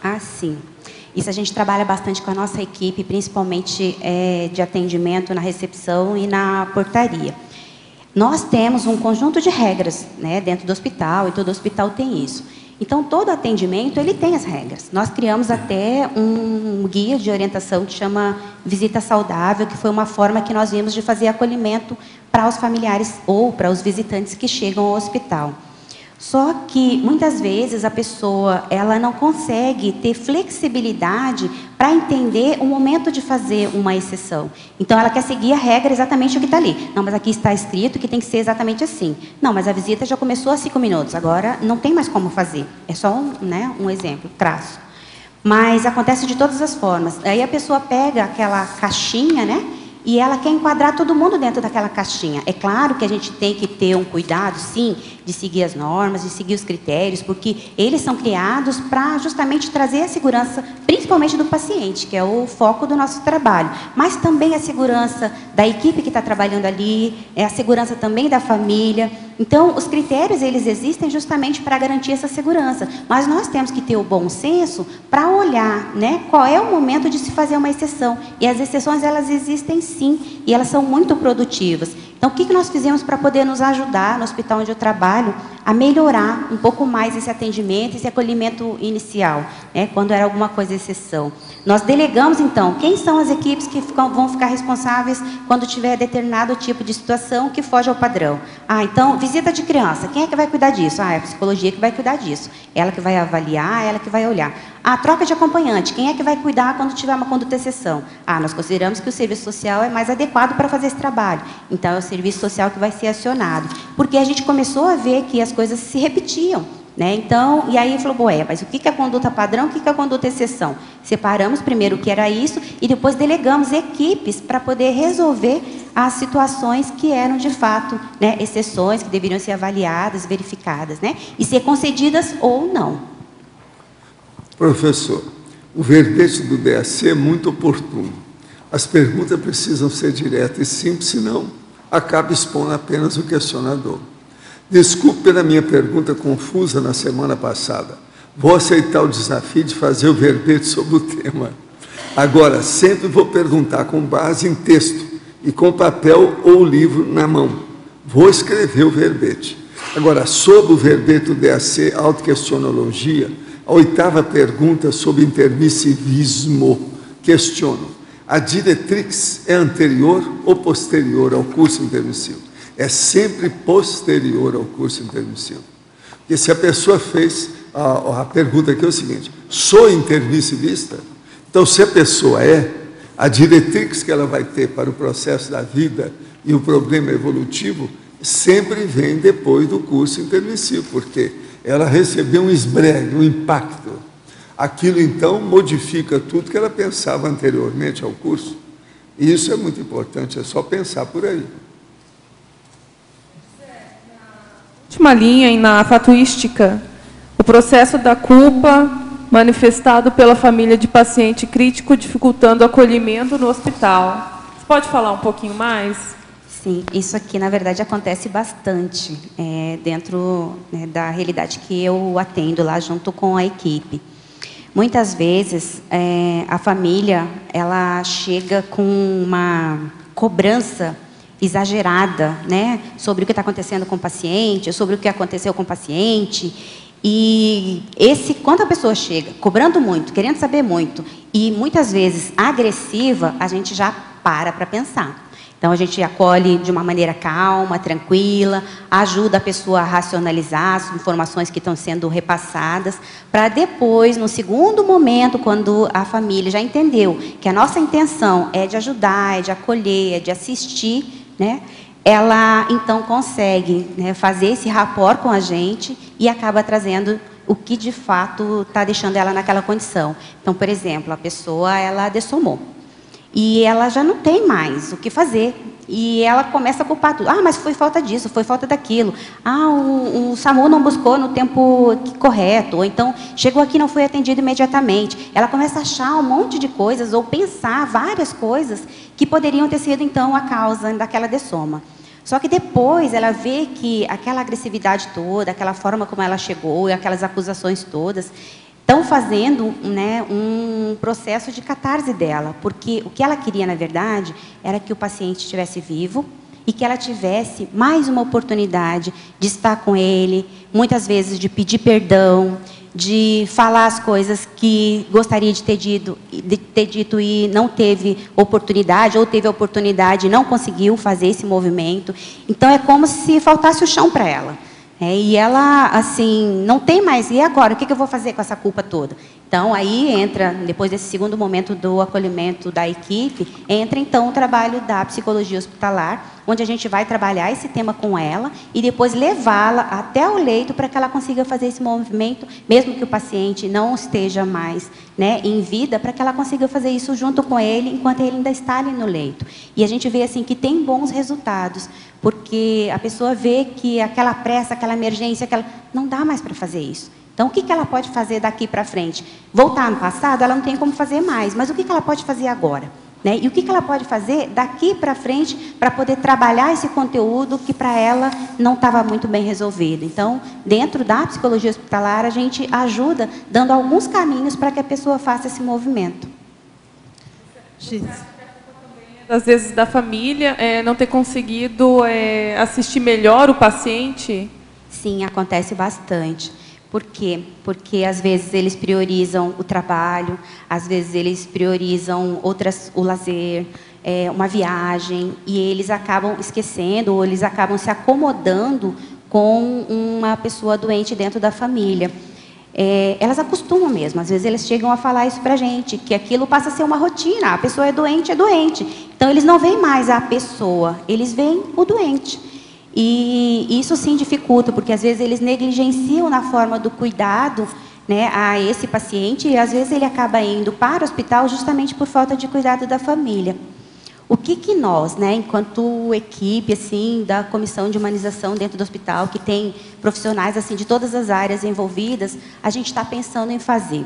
Ah, sim. Isso a gente trabalha bastante com a nossa equipe, principalmente de atendimento na recepção e na portaria. Nós temos um conjunto de regras, né, dentro do hospital, e todo hospital tem isso. Então, todo atendimento, ele tem as regras. Nós criamos até um guia de orientação que chama Visita Saudável, que foi uma forma que nós vimos de fazer acolhimento para os familiares ou para os visitantes que chegam ao hospital. Só que, muitas vezes, a pessoa ela não consegue ter flexibilidade para entender o momento de fazer uma exceção. Então, ela quer seguir a regra exatamente o que está ali. Não, mas aqui está escrito que tem que ser exatamente assim. Não, mas a visita já começou há 5 minutos, agora não tem mais como fazer. É só um exemplo, crasso. Mas acontece de todas as formas. Aí a pessoa pega aquela caixinha, né? E ela quer enquadrar todo mundo dentro daquela caixinha. É claro que a gente tem que ter um cuidado, sim, de seguir as normas, de seguir os critérios, porque eles são criados para justamente trazer a segurança, principalmente do paciente, que é o foco do nosso trabalho. Mas também a segurança da equipe que está trabalhando ali, a segurança também da família. Então, os critérios, eles existem justamente para garantir essa segurança. Mas nós temos que ter o bom senso para olhar, né, qual é o momento de se fazer uma exceção. E as exceções, elas existem sim, e elas são muito produtivas. Então, o que nós fizemos para poder nos ajudar no hospital onde eu trabalho a melhorar um pouco mais esse atendimento, esse acolhimento inicial, né, quando era alguma coisa exceção? Nós delegamos, então, quem são as equipes que vão ficar responsáveis quando tiver determinado tipo de situação que foge ao padrão. Ah, então, visita de criança, quem é que vai cuidar disso? Ah, é a psicologia que vai cuidar disso. Ela que vai avaliar, ela que vai olhar. Ah, troca de acompanhante, quem é que vai cuidar quando tiver uma conduta exceção? Ah, nós consideramos que o serviço social é mais adequado para fazer esse trabalho. Então, é o serviço social que vai ser acionado. Porque a gente começou a ver que as coisas se repetiam, né? Então, e aí falou, mas o que é conduta padrão, o que é conduta exceção? Separamos primeiro o que era isso e depois delegamos equipes para poder resolver as situações que eram, de fato, né, exceções, que deveriam ser avaliadas, verificadas, né? E ser concedidas ou não. Professor, o verbete do DAC é muito oportuno. As perguntas precisam ser diretas e simples, senão acaba expondo apenas o questionador. Desculpe pela minha pergunta confusa na semana passada. Vou aceitar o desafio de fazer o verbete sobre o tema. Agora, sempre vou perguntar com base em texto e com papel ou livro na mão. Vou escrever o verbete. Agora, sobre o verbete do DAC, autoquestionologia, a 8ª pergunta sobre intermissivismo. Questiono: a diretrix é anterior ou posterior ao curso intermissivo? É sempre posterior ao curso intermissivo. Porque se a pessoa fez, a pergunta aqui é o seguinte: sou intermissivista? Então, se a pessoa a diretrix que ela vai ter para o processo da vida e o problema evolutivo sempre vem depois do curso intermissivo, porque ela recebeu um esbrega, um impacto. Aquilo, então, modifica tudo que ela pensava anteriormente ao curso. E isso é muito importante, é só pensar por aí. Última linha, na fatuística, o processo da culpa manifestado pela família de paciente crítico, dificultando o acolhimento no hospital. Você pode falar um pouquinho mais? Sim, isso aqui, na verdade, acontece bastante dentro, né, da realidade que eu atendo lá junto com a equipe. Muitas vezes, a família ela chega com uma cobrança exagerada, né, sobre o que está acontecendo com o paciente, sobre o que aconteceu com o paciente. E quando a pessoa chega cobrando muito, querendo saber muito, e muitas vezes agressiva, a gente já para pensar. Então, a gente acolhe de uma maneira calma, tranquila, ajuda a pessoa a racionalizar as informações que estão sendo repassadas, para depois, no segundo momento, quando a família já entendeu que a nossa intenção é de ajudar, é de acolher, é de assistir, né? Ela, então, consegue, né, fazer esse rapport com a gente e acaba trazendo o que, de fato, está deixando ela naquela condição. Então, por exemplo, a pessoa, ela dessomou. E ela já não tem mais o que fazer. E ela começa a culpar tudo. Ah, mas foi falta disso, foi falta daquilo. Ah, o SAMU não buscou no tempo correto. Ou então, chegou aqui e não foi atendido imediatamente. Ela começa a achar um monte de coisas, ou pensar várias coisas, que poderiam ter sido, então, a causa daquela dessoma. Só que depois ela vê que aquela agressividade toda, aquela forma como ela chegou, e aquelas acusações todas, estão fazendo, né, um processo de catarse dela, porque o que ela queria, na verdade, era que o paciente estivesse vivo e que ela tivesse mais uma oportunidade de estar com ele, muitas vezes de pedir perdão, de falar as coisas que gostaria de ter dito e não teve oportunidade, ou teve a oportunidade e não conseguiu fazer esse movimento. Então, é como se faltasse o chão para ela. E ela, assim, não tem mais. E agora? O que eu vou fazer com essa culpa toda? Então, aí entra, depois desse segundo momento do acolhimento da equipe, entra, então, o trabalho da psicologia hospitalar, onde a gente vai trabalhar esse tema com ela e depois levá-la até o leito para que ela consiga fazer esse movimento, mesmo que o paciente não esteja mais, né, em vida, para que ela consiga fazer isso junto com ele, enquanto ele ainda está ali no leito. E a gente vê, assim, que tem bons resultados, porque a pessoa vê que aquela pressa, aquela emergência, não dá mais para fazer isso. Então, o que ela pode fazer daqui para frente? Voltar no passado, ela não tem como fazer mais, mas o que ela pode fazer agora? Né? E o que ela pode fazer daqui para frente para poder trabalhar esse conteúdo que para ela não estava muito bem resolvido? Então, dentro da psicologia hospitalar, a gente ajuda dando alguns caminhos para que a pessoa faça esse movimento. Às vezes da família não ter conseguido assistir melhor o paciente? Sim, acontece bastante. Por quê? Porque, às vezes, eles priorizam o trabalho, às vezes, eles priorizam o lazer, uma viagem, e eles acabam esquecendo, ou eles acabam se acomodando com uma pessoa doente dentro da família. Elas acostumam mesmo, às vezes eles chegam a falar isso para a gente, que aquilo passa a ser uma rotina, a pessoa é doente. Então, eles não veem mais a pessoa, eles veem o doente. E isso, sim, dificulta, porque, às vezes, eles negligenciam na forma do cuidado, né, a esse paciente, e, às vezes, ele acaba indo para o hospital justamente por falta de cuidado da família. O que nós, né, enquanto equipe, assim, da comissão de humanização dentro do hospital, que tem profissionais, assim, de todas as áreas envolvidas, a gente está pensando em fazer?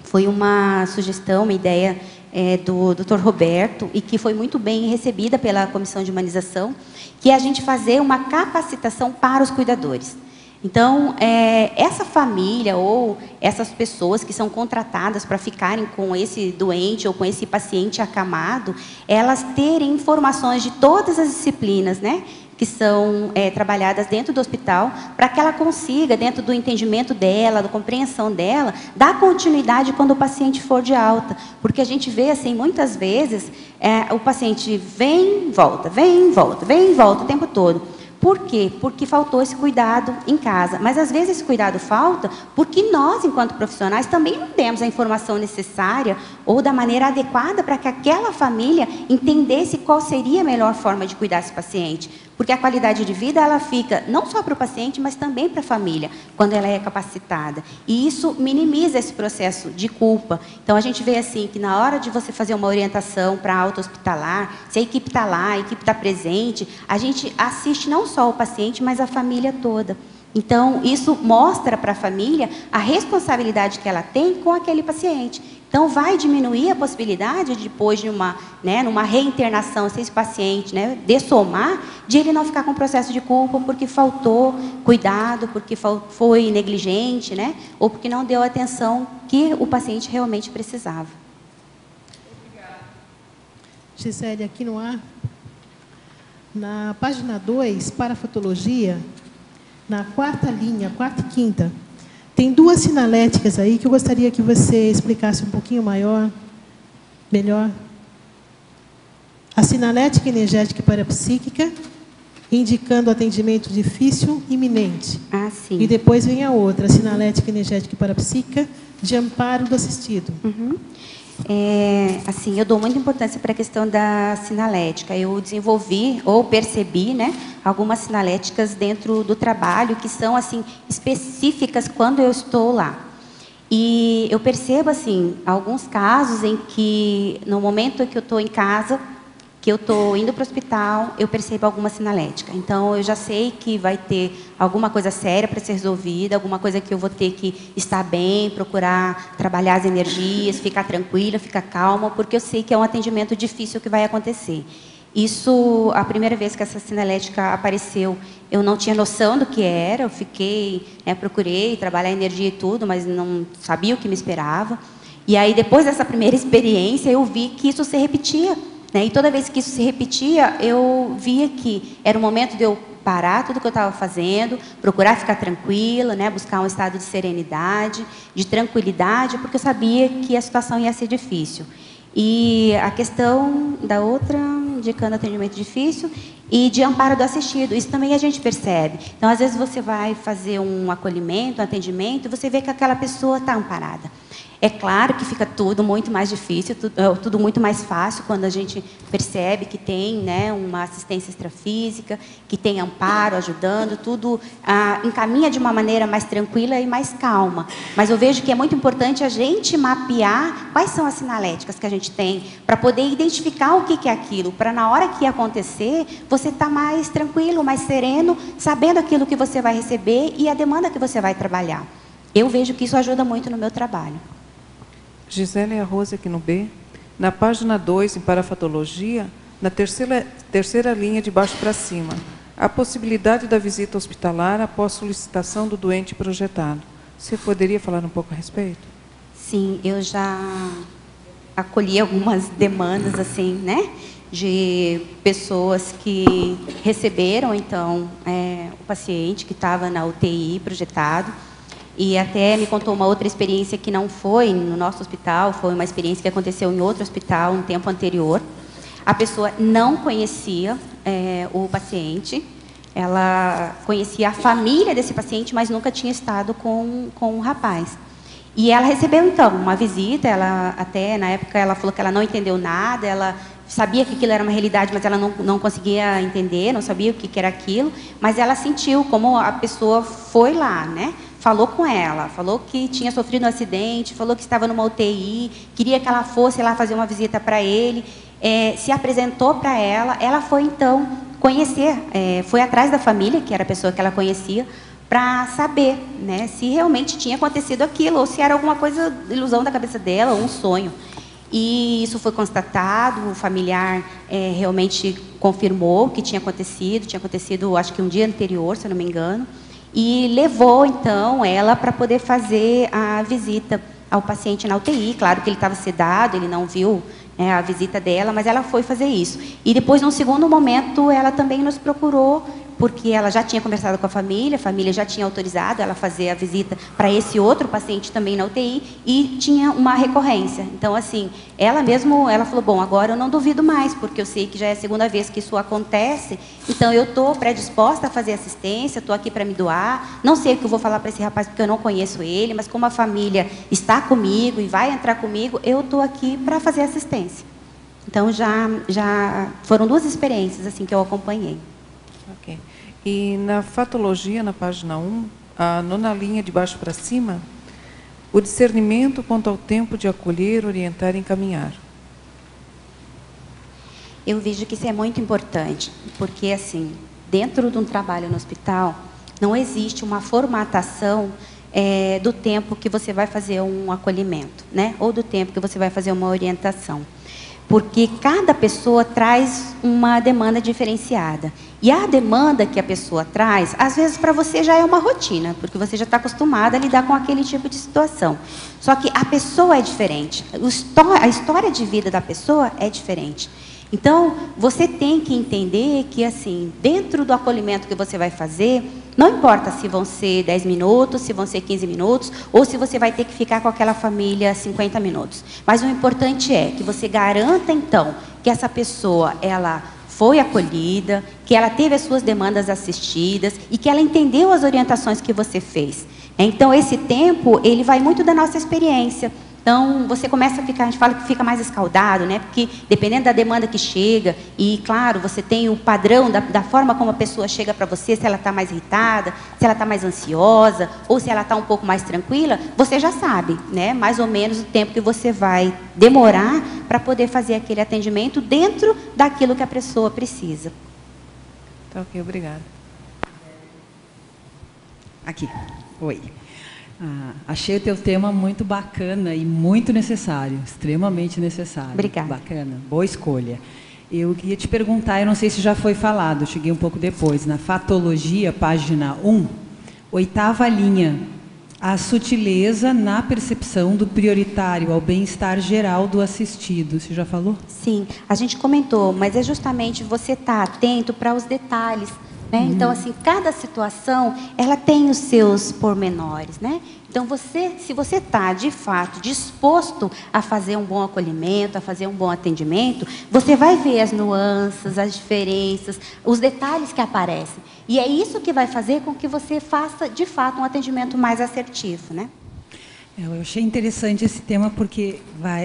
Foi uma sugestão, uma ideia do Dr. Roberto, e que foi muito bem recebida pela comissão de humanização, que é a gente fazer uma capacitação para os cuidadores. Então, essa família ou essas pessoas que são contratadas para ficarem com esse doente ou com esse paciente acamado, elas terem informações de todas as disciplinas, né, que são trabalhadas dentro do hospital, para que ela consiga, dentro do entendimento dela, da compreensão dela, dar continuidade quando o paciente for de alta. Porque a gente vê, assim, muitas vezes, o paciente vem, volta o tempo todo. Por quê? Porque faltou esse cuidado em casa. Mas, às vezes, esse cuidado falta porque nós, enquanto profissionais, também não temos a informação necessária ou da maneira adequada para que aquela família entendesse qual seria a melhor forma de cuidar desse paciente. Porque a qualidade de vida, ela fica não só para o paciente, mas também para a família, quando ela é capacitada. E isso minimiza esse processo de culpa. Então, a gente vê, assim, que na hora de você fazer uma orientação para a alta hospitalar, se a equipe está lá, a equipe está presente, a gente assiste não só o paciente, mas a família toda. Então, isso mostra para a família a responsabilidade que ela tem com aquele paciente. Então, vai diminuir a possibilidade, depois de numa reinternação, se esse paciente, né, dessomar, de ele não ficar com processo de culpa porque faltou cuidado, porque foi negligente, né, ou porque não deu a atenção que o paciente realmente precisava. Obrigada. Gisele, aqui no ar, na página 2, para a fotologia, na quarta linha, quarta e quinta, tem duas sinaléticas aí que eu gostaria que você explicasse um pouquinho melhor. a sinalética energética e parapsíquica, indicando atendimento difícil iminente. Ah, sim. E depois vem a outra, a sinalética energética e parapsíquica, de amparo do assistido. Assim, eu dou muita importância para a questão da sinalética. Eu desenvolvi ou percebi, né, algumas sinaléticas dentro do trabalho que são assim específicas quando eu estou lá. E eu percebo assim alguns casos em que no momento que eu estou em casa, que eu estou indo para o hospital, eu percebo alguma sinalética. Então, eu já sei que vai ter alguma coisa séria para ser resolvida, alguma coisa que eu vou ter que estar bem, procurar trabalhar as energias, ficar tranquila, ficar calma, porque eu sei que é um atendimento difícil que vai acontecer. Isso, a primeira vez que essa sinalética apareceu, eu não tinha noção do que era, eu fiquei, procurei trabalhar a energia e tudo, mas não sabia o que me esperava. E aí, depois dessa primeira experiência, eu vi que isso se repetia. E toda vez que isso se repetia, eu via que era o momento de eu parar tudo que eu estava fazendo, procurar ficar tranquila, buscar um estado de serenidade, de tranquilidade, porque eu sabia que a situação ia ser difícil. E a questão da outra, indicando atendimento difícil, e de amparo do assistido, isso também a gente percebe. Então, às vezes, você vai fazer um acolhimento, um atendimento, e você vê que aquela pessoa está amparada. É claro que fica tudo muito mais difícil, tudo muito mais fácil quando a gente percebe que tem uma assistência extrafísica, que tem amparo, ajudando, tudo encaminha de uma maneira mais tranquila e mais calma. Mas eu vejo que é muito importante a gente mapear quais são as sinaléticas que a gente tem, para poder identificar o que é aquilo, para na hora que acontecer, você estar mais tranquilo, mais sereno, sabendo aquilo que você vai receber e a demanda que você vai trabalhar. Eu vejo que isso ajuda muito no meu trabalho. Gisele Arroz, aqui no B. Na página 2, em parafatologia, na terceira linha de baixo para cima, a possibilidade da visita hospitalar após solicitação do doente projetado. Você poderia falar um pouco a respeito? Sim, eu já acolhi algumas demandas assim, de pessoas que receberam, então, o paciente que estava na UTI projetado. E até me contou uma outra experiência que não foi no nosso hospital, foi uma experiência que aconteceu em outro hospital um tempo anterior. A pessoa não conhecia o paciente, ela conhecia a família desse paciente, mas nunca tinha estado com o rapaz. E ela recebeu, então, uma visita, ela até, na época, ela falou que ela não entendeu nada, ela sabia que aquilo era uma realidade, mas ela não conseguia entender, não sabia o que era aquilo, mas ela sentiu como a pessoa foi lá, falou com ela, falou que tinha sofrido um acidente, falou que estava numa UTI, queria que ela fosse lá fazer uma visita para ele, se apresentou para ela, ela foi então conhecer, foi atrás da família, que era a pessoa que ela conhecia, para saber se realmente tinha acontecido aquilo, ou se era alguma coisa, ilusão da cabeça dela, ou um sonho. E isso foi constatado, o familiar realmente confirmou que tinha acontecido acho que um dia anterior, se eu não me engano, e levou, então, ela para poder fazer a visita ao paciente na UTI. Claro que ele estava sedado, ele não viu a visita dela, mas ela foi fazer isso. E depois, num segundo momento, ela também nos procurou, porque ela já tinha conversado com a família já tinha autorizado ela fazer a visita para esse outro paciente também na UTI, e tinha uma recorrência. Então, assim, ela falou, bom, agora eu não duvido mais, porque eu sei que já é a segunda vez que isso acontece, então eu estou predisposta a fazer assistência, estou aqui para me doar, não sei o que eu vou falar para esse rapaz, porque eu não conheço ele, mas como a família está comigo e vai entrar comigo, eu estou aqui para fazer assistência. Então, já foram 2 experiências assim que eu acompanhei. Ok. E na fatologia, na página 1, a 9ª linha de baixo para cima, o discernimento quanto ao tempo de acolher, orientar e encaminhar. Eu vejo que isso é muito importante, porque, assim, dentro de um trabalho no hospital, não existe uma formatação do tempo que você vai fazer um acolhimento, ou do tempo que você vai fazer uma orientação. Porque cada pessoa traz uma demanda diferenciada. E a demanda que a pessoa traz, às vezes para você já é uma rotina, porque você já está acostumada a lidar com aquele tipo de situação. Só que a pessoa é diferente, a história de vida da pessoa é diferente. Então, você tem que entender que, assim, dentro do acolhimento que você vai fazer, não importa se vão ser 10 minutos, se vão ser 15 minutos, ou se você vai ter que ficar com aquela família 50 minutos. Mas o importante é que você garanta, então, que que essa pessoa, ela foi acolhida, que ela teve as suas demandas assistidas e que ela entendeu as orientações que você fez. Então, esse tempo, ele vai muito da nossa experiência. Então, você começa a ficar, a gente fala que fica mais escaldado, né? Porque dependendo da demanda que chega, e claro, você tem o padrão da forma como a pessoa chega para você, se ela está mais irritada, se ela está mais ansiosa, ou se ela está um pouco mais tranquila, você já sabe, né? Mais ou menos o tempo que você vai demorar para poder fazer aquele atendimento dentro daquilo que a pessoa precisa. Tá ok, obrigada. Aqui, oi. Achei o teu tema muito bacana e muito necessário, extremamente necessário. Obrigada. Bacana, boa escolha. Eu queria te perguntar, eu não sei se já foi falado, eu cheguei um pouco depois, na Fatologia, página 1, 8ª linha, a sutileza na percepção do prioritário ao bem-estar geral do assistido. Você já falou? Sim, a gente comentou, mas é justamente você estar atento para os detalhes. Né? Então, assim, cada situação, ela tem os seus pormenores, né? Então, se você está, de fato, disposto a fazer um bom acolhimento, a fazer um bom atendimento, você vai ver as nuances, as diferenças, os detalhes que aparecem. E é isso que vai fazer com que você faça, de fato, um atendimento mais assertivo, né? Eu achei interessante esse tema porque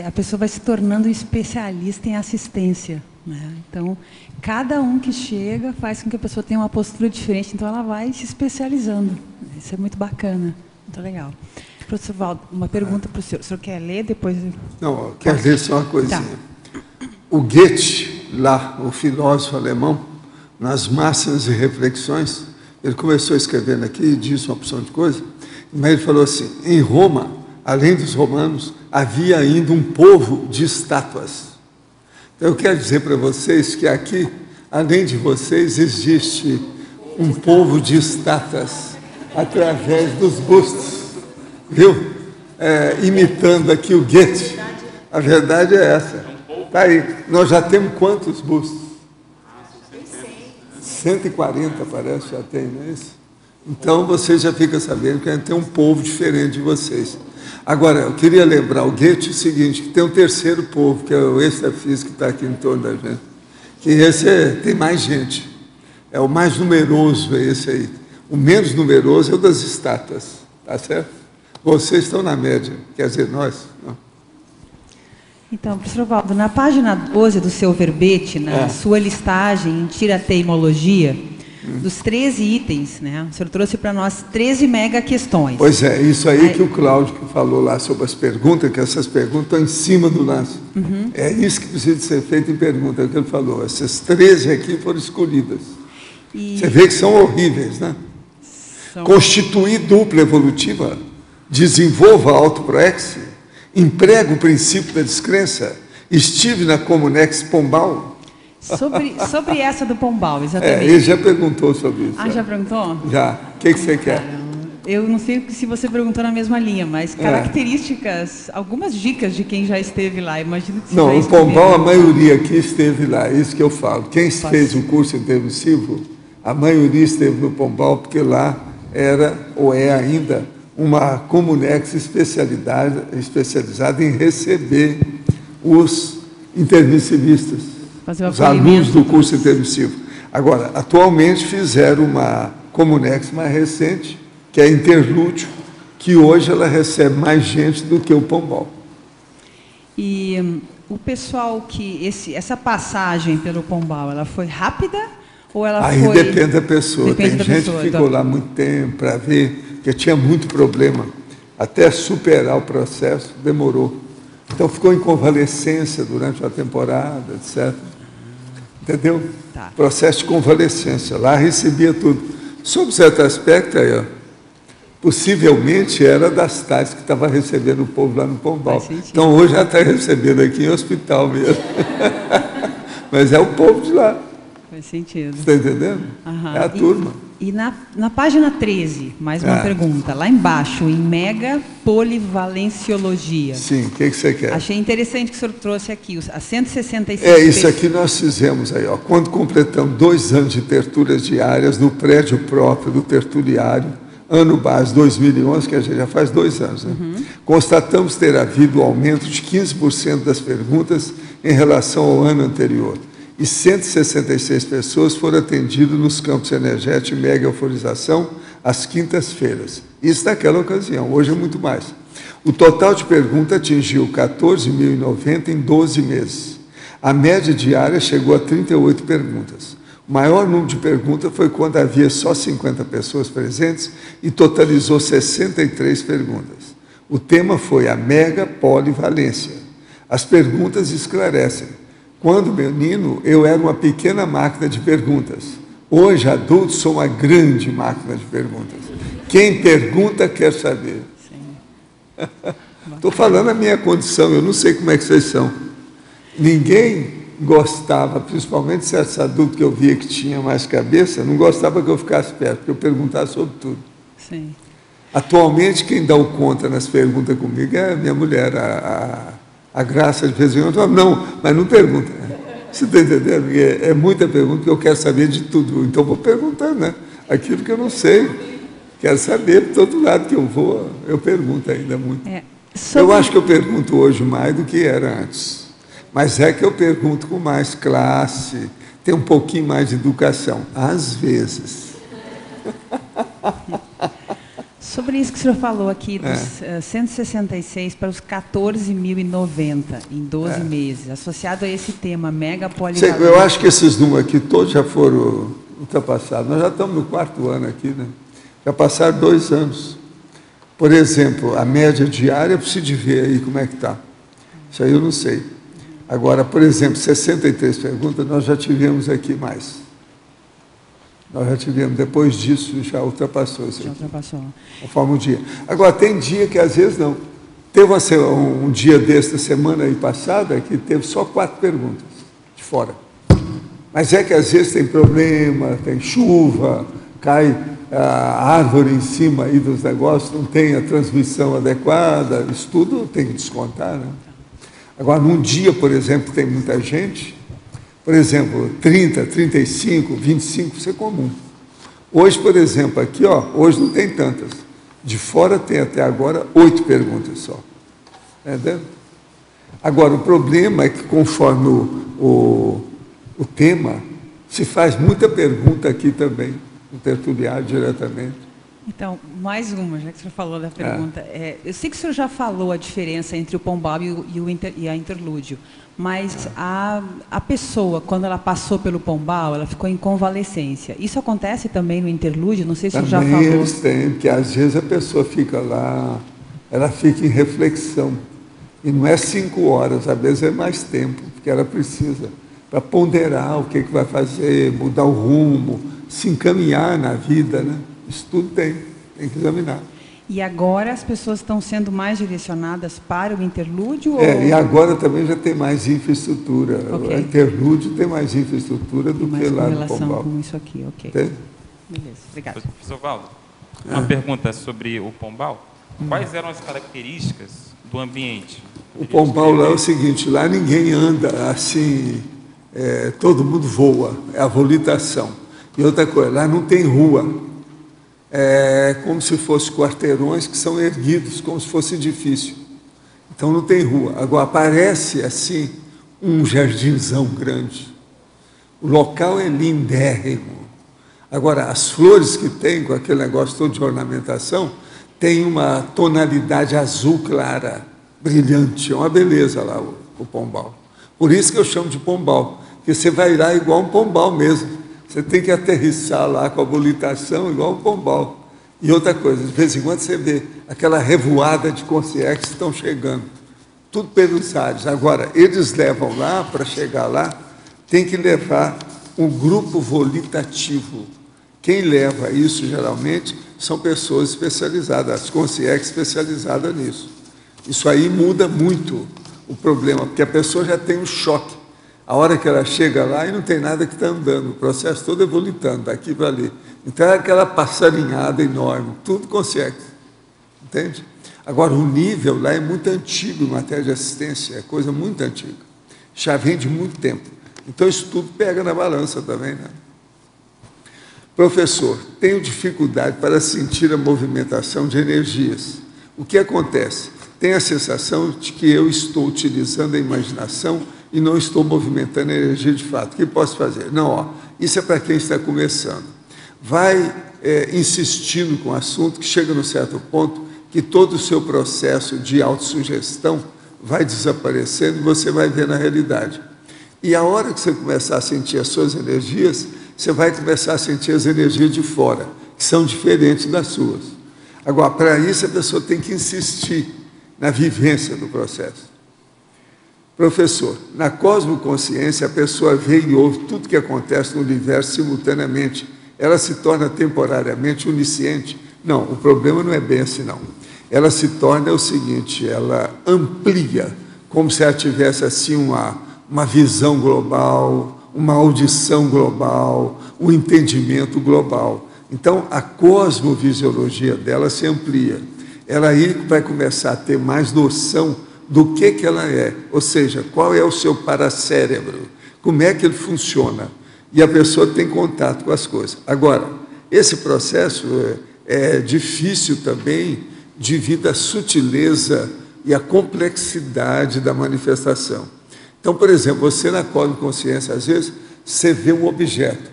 a pessoa vai se tornando um especialista em assistência, né? Então, cada um que chega faz com que a pessoa tenha uma postura diferente, então ela vai se especializando. Isso é muito bacana, muito legal. Professor Valdo, uma pergunta para o senhor. O senhor quer ler depois? Não, eu quero ler só uma coisinha. Tá. O Goethe, lá, o filósofo alemão, nas Máximas e Reflexões, ele começou escrevendo aqui e disse uma opção de coisa, mas ele falou assim, em Roma, além dos romanos, havia ainda um povo de estátuas. Eu quero dizer para vocês que aqui, além de vocês, existe um povo de estátuas através dos bustos, viu? Imitando aqui o Goethe. A verdade é essa. Tá aí. Nós já temos quantos bustos? 140, parece, já tem, não é isso? Então, vocês já ficam sabendo que a gente tem um povo diferente de vocês. Agora, eu queria lembrar o Goethe o seguinte, que tem um terceiro povo, que é o extrafísico que está aqui em torno da gente, que esse tem mais gente, é o mais numeroso, é esse aí. O menos numeroso é o das estátuas, tá certo? Vocês estão na média, quer dizer, nós. Não. Então, professor Valdo, na página 12 do seu verbete, na sua listagem em tirateimologia, dos 13 itens, né? O senhor trouxe para nós 13 mega questões. Pois é, isso aí que o Cláudio que falou lá sobre as perguntas, que essas perguntas estão em cima do lance. É isso que precisa ser feito em pergunta, é o que ele falou. Essas 13 aqui foram escolhidas. Você vê que são horríveis, né? Constituir dupla evolutiva, desenvolva a autoproexe, emprega o princípio da descrença, estive na Comunex Pombal. Sobre essa do Pombal, exatamente. Ele já perguntou sobre isso. Já perguntou? Já. O que você quer? Eu não sei se você perguntou na mesma linha, mas características, algumas dicas de quem já esteve lá. Imagino que você não, o Pombal, a maioria aqui esteve lá, é isso que eu falo. Quem fez o curso intermissivo, a maioria esteve no Pombal, porque lá era, ou é ainda, uma Comunex especializada em receber os intermissivistas. Os alunos do curso intermissivo. Agora, atualmente fizeram uma Comunex mais recente, que é Interlúdio, que hoje ela recebe mais gente do que o Pombal. E o pessoal essa passagem pelo Pombal, ela foi rápida ou ela foi... Aí depende da pessoa. Tem gente que ficou lá muito tempo para ver, porque tinha muito problema. Até superar o processo, demorou. Então, ficou em convalescência durante a temporada, etc. Entendeu? Tá. Processo de convalescência. Lá recebia tudo. Sob certo aspecto, aí, possivelmente era das tais que estava recebendo o povo lá no Pombal. Então, hoje já está recebendo aqui em hospital mesmo. Mas é o povo de lá. Faz sentido. Está entendendo? É a turma. E na página 13, mais uma pergunta. Lá embaixo, em mega polivalenciologia. Sim, o que você quer? Achei interessante que o senhor trouxe aqui, as 166... isso aqui nós fizemos aí, quando completamos 2 anos de tertúlias diárias no prédio próprio do tertuliário, ano base 2011, que a gente já faz 2 anos, né? Constatamos ter havido um aumento de 15% das perguntas em relação ao ano anterior. E 166 pessoas foram atendidas nos campos energético e mega euforização às quintas-feiras. Isso naquela ocasião, hoje é muito mais. O total de perguntas atingiu 14.090 em 12 meses. A média diária chegou a 38 perguntas. O maior número de perguntas foi quando havia só 50 pessoas presentes e totalizou 63 perguntas. O tema foi a mega polivalência. As perguntas esclarecem. Quando menino, eu era uma pequena máquina de perguntas. Hoje, adulto, sou uma grande máquina de perguntas. Quem pergunta quer saber. Estou falando a minha condição, eu não sei como é que vocês são. Ninguém gostava, principalmente certos adultos que eu via que tinha mais cabeça, não gostava que eu ficasse perto, porque eu perguntasse sobre tudo. Sim. Atualmente, quem dá o conta nas perguntas comigo é a minha mulher, a Graça, de vez em quando. Não, mas não pergunta. Você está entendendo? É muita pergunta que eu quero saber de tudo. Então, vou perguntando, né? Aquilo que eu não sei. Quero saber, por todo lado que eu vou, eu pergunto ainda muito. Eu acho que eu pergunto hoje mais do que era antes. Mas é que eu pergunto com mais classe, tem um pouquinho mais de educação, às vezes. Sobre isso que o senhor falou aqui, dos 166 para os 14.090 em 12 meses, associado a esse tema, mega polivalência. Eu acho que esses números aqui todos já foram ultrapassados. Nós já estamos no 4º ano aqui, né? Já passaram 2 anos. Por exemplo, a média diária, eu preciso de ver aí como é que está. Isso aí eu não sei. Agora, por exemplo, 63 perguntas, nós já tivemos aqui mais. Nós já tivemos, depois disso, já ultrapassou isso aqui. Já ultrapassou. Conforme um dia. Agora, tem dia que às vezes não. Teve um dia desta semana aí passada que teve só 4 perguntas de fora. Mas é que às vezes tem problema, tem chuva, cai a árvore em cima aí dos negócios, não tem a transmissão adequada, isso tudo tem que descontar, né? Agora, num dia, por exemplo, tem muita gente, por exemplo, 30, 35, 25, isso é comum. Hoje, por exemplo, aqui, ó, hoje não tem tantas. De fora tem até agora 8 perguntas só. Entendeu? Agora, o problema é que, conforme o tema, se faz muita pergunta aqui também, no tertuliário diretamente. Então, mais uma, já que o senhor falou da pergunta. Eu sei que o senhor já falou a diferença entre o pombal e a interlúdio, mas a pessoa, quando ela passou pelo pombal, ela ficou em convalescência. Isso acontece também no interlúdio? Não sei se o senhor já falou. Também eles têm, porque às vezes a pessoa fica lá, ela fica em reflexão. E não é 5 horas, às vezes é mais tempo, porque ela precisa, para ponderar o que vai fazer, mudar o rumo, se encaminhar na vida, né? Isso tudo tem que examinar. E agora as pessoas estão sendo mais direcionadas para o interlúdio? E agora também já tem mais infraestrutura. Okay. O interlúdio tem mais infraestrutura do que lá no pombal. Com isso aqui, ok. Tem? Beleza, obrigado. Professor Valdo, uma pergunta sobre o pombal. Quais eram as características do ambiente? O pombal lá é o seguinte, lá ninguém anda assim, todo mundo voa, é a volitação. E outra coisa, lá não tem rua. É como se fossem quarteirões que são erguidos, como se fosse edifício. Então não tem rua. Agora aparece assim um jardinzão grande. O local é lindérrimo. Agora, as flores que tem, com aquele negócio todo de ornamentação, tem uma tonalidade azul clara, brilhante. É uma beleza lá o pombal. Por isso que eu chamo de pombal, porque você vai lá igual um pombal mesmo. Você tem que aterrissar lá com a volitação igual um pombal. E outra coisa, de vez em quando você vê aquela revoada de concierges que estão chegando. Tudo pelos ares. Agora, eles levam lá, para chegar lá, tem que levar um grupo volitativo. Quem leva isso, geralmente, são pessoas especializadas, as concierges especializadas nisso. Isso aí muda muito o problema, porque a pessoa já tem um choque. A hora que ela chega lá e não tem nada que está andando, o processo todo é volitando, daqui para ali. Então é aquela passarinhada enorme, tudo consegue, entende? Agora, o nível lá é muito antigo em matéria de assistência, é coisa muito antiga, já vem de muito tempo. Então isso tudo pega na balança também, né? Professor, tenho dificuldade para sentir a movimentação de energias. O que acontece? Tenho a sensação de que eu estou utilizando a imaginação e não estou movimentando a energia de fato. O que posso fazer? Não, ó, isso é para quem está começando. Vai insistindo com o assunto, que chega num certo ponto que todo o seu processo de autossugestão vai desaparecendo e você vai ver na realidade. E a hora que você começar a sentir as suas energias, você vai começar a sentir as energias de fora, que são diferentes das suas. Agora, para isso, a pessoa tem que insistir na vivência do processo. Professor, na cosmoconsciência, a pessoa vê e ouve tudo que acontece no universo simultaneamente. Ela se torna temporariamente onisciente? Não, o problema não é bem assim, não. Ela se torna o seguinte, ela amplia, como se ela tivesse assim uma visão global, uma audição global, um entendimento global. Então, a cosmovisiologia dela se amplia. Ela aí vai começar a ter mais noção do que ela é, ou seja, qual é o seu paracérebro, como é que ele funciona. E a pessoa tem contato com as coisas. Agora, esse processo é difícil também devido à sutileza e à complexidade da manifestação. Então, por exemplo, você na cosmoconsciência, às vezes, você vê um objeto.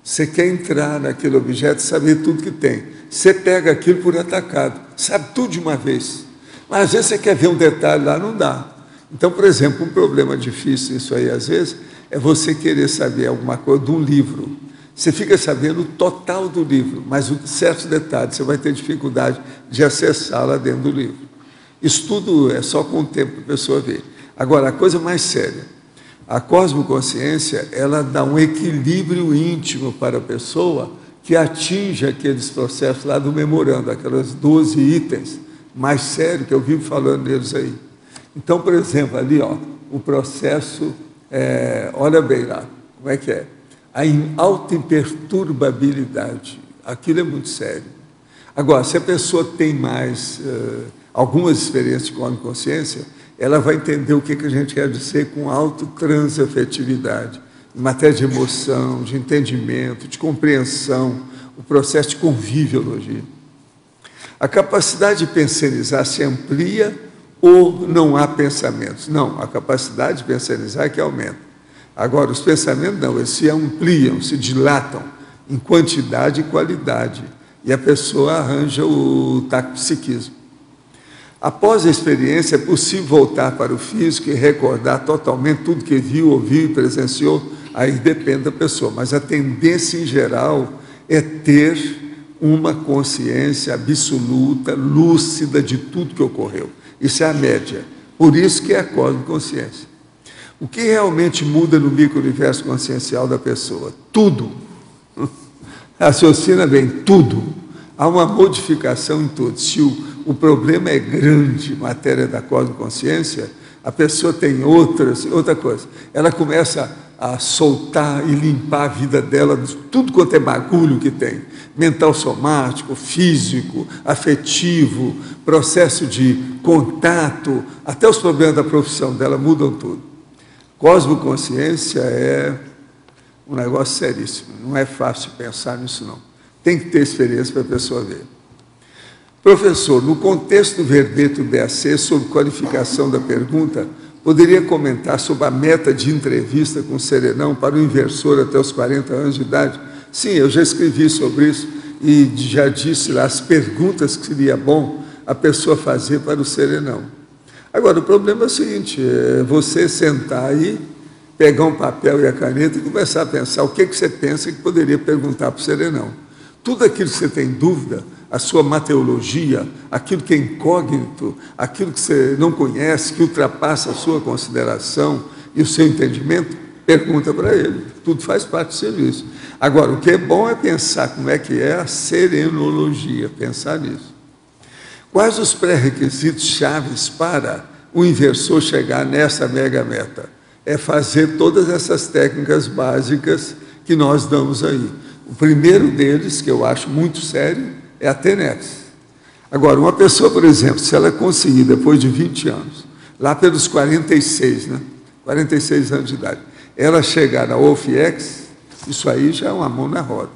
Você quer entrar naquele objeto e saber tudo que tem. Você pega aquilo por atacado, sabe tudo de uma vez. Mas, às vezes, você quer ver um detalhe lá, não dá. Então, por exemplo, um problema difícil nisso aí, às vezes, é você querer saber alguma coisa de um livro. Você fica sabendo o total do livro, mas certos detalhes você vai ter dificuldade de acessar lá dentro do livro. Isso tudo é só com o tempo que a pessoa vê. Agora, a coisa mais séria, a cosmoconsciência, ela dá um equilíbrio íntimo para a pessoa que atinge aqueles processos lá do memorando, aquelas 12 itens mais sérios que eu vivo falando neles aí. Então, por exemplo, ali, ó, o processo, olha bem lá, como é que é? A autoimperturbabilidade, aquilo é muito sério. Agora, se a pessoa tem mais algumas experiências de cosmoconsciência, ela vai entender o que a gente quer dizer com autotransafetividade, em matéria de emoção, de entendimento, de compreensão, o processo de conviviologia. A capacidade de pensionizar se amplia ou não há pensamentos? Não, a capacidade de pensionizar é que aumenta. Agora, os pensamentos não, eles se ampliam, se dilatam em quantidade e qualidade, e a pessoa arranja o taquipsiquismo. Após a experiência, é possível voltar para o físico e recordar totalmente tudo que viu, ouviu e presenciou? Aí depende da pessoa, mas a tendência em geral é ter uma consciência absoluta, lúcida de tudo que ocorreu. Isso é a média. Por isso que é a cosmoconsciência. O que realmente muda no micro-universo consciencial da pessoa? Tudo. Raciocina bem, tudo. Há uma modificação em tudo. Se o problema é grande, matéria da cosmoconsciência, a pessoa tem outra coisa. Ela começa a soltar e limpar a vida dela de tudo quanto é bagulho que tem. Mental somático, físico, afetivo, processo de contato, até os problemas da profissão dela mudam tudo. Cosmoconsciência é um negócio seríssimo. Não é fácil pensar nisso, não. Tem que ter experiência para a pessoa ver. Professor, no contexto do verbete BAC sobre qualificação da pergunta, poderia comentar sobre a meta de entrevista com o serenão para o inversor até os 40 anos de idade? Sim, eu já escrevi sobre isso e já disse lá as perguntas que seria bom a pessoa fazer para o serenão. Agora, o problema é o seguinte, é você sentar aí, pegar um papel e a caneta e começar a pensar o que você pensa que poderia perguntar para o serenão. Tudo aquilo que você tem dúvida, a sua mateologia, aquilo que é incógnito, aquilo que você não conhece, que ultrapassa a sua consideração e o seu entendimento, pergunta para ele. Tudo faz parte do serviço. Agora, o que é bom é pensar como é que é a serenologia, pensar nisso. Quais os pré-requisitos chaves para o inversor chegar nessa mega meta? É fazer todas essas técnicas básicas que nós damos aí. O primeiro deles, que eu acho muito sério, é a TENEX. Agora, uma pessoa, por exemplo, se ela conseguir, depois de 20 anos, lá pelos 46, 46 anos de idade, ela chegar na OFIEX, isso aí já é uma mão na roda.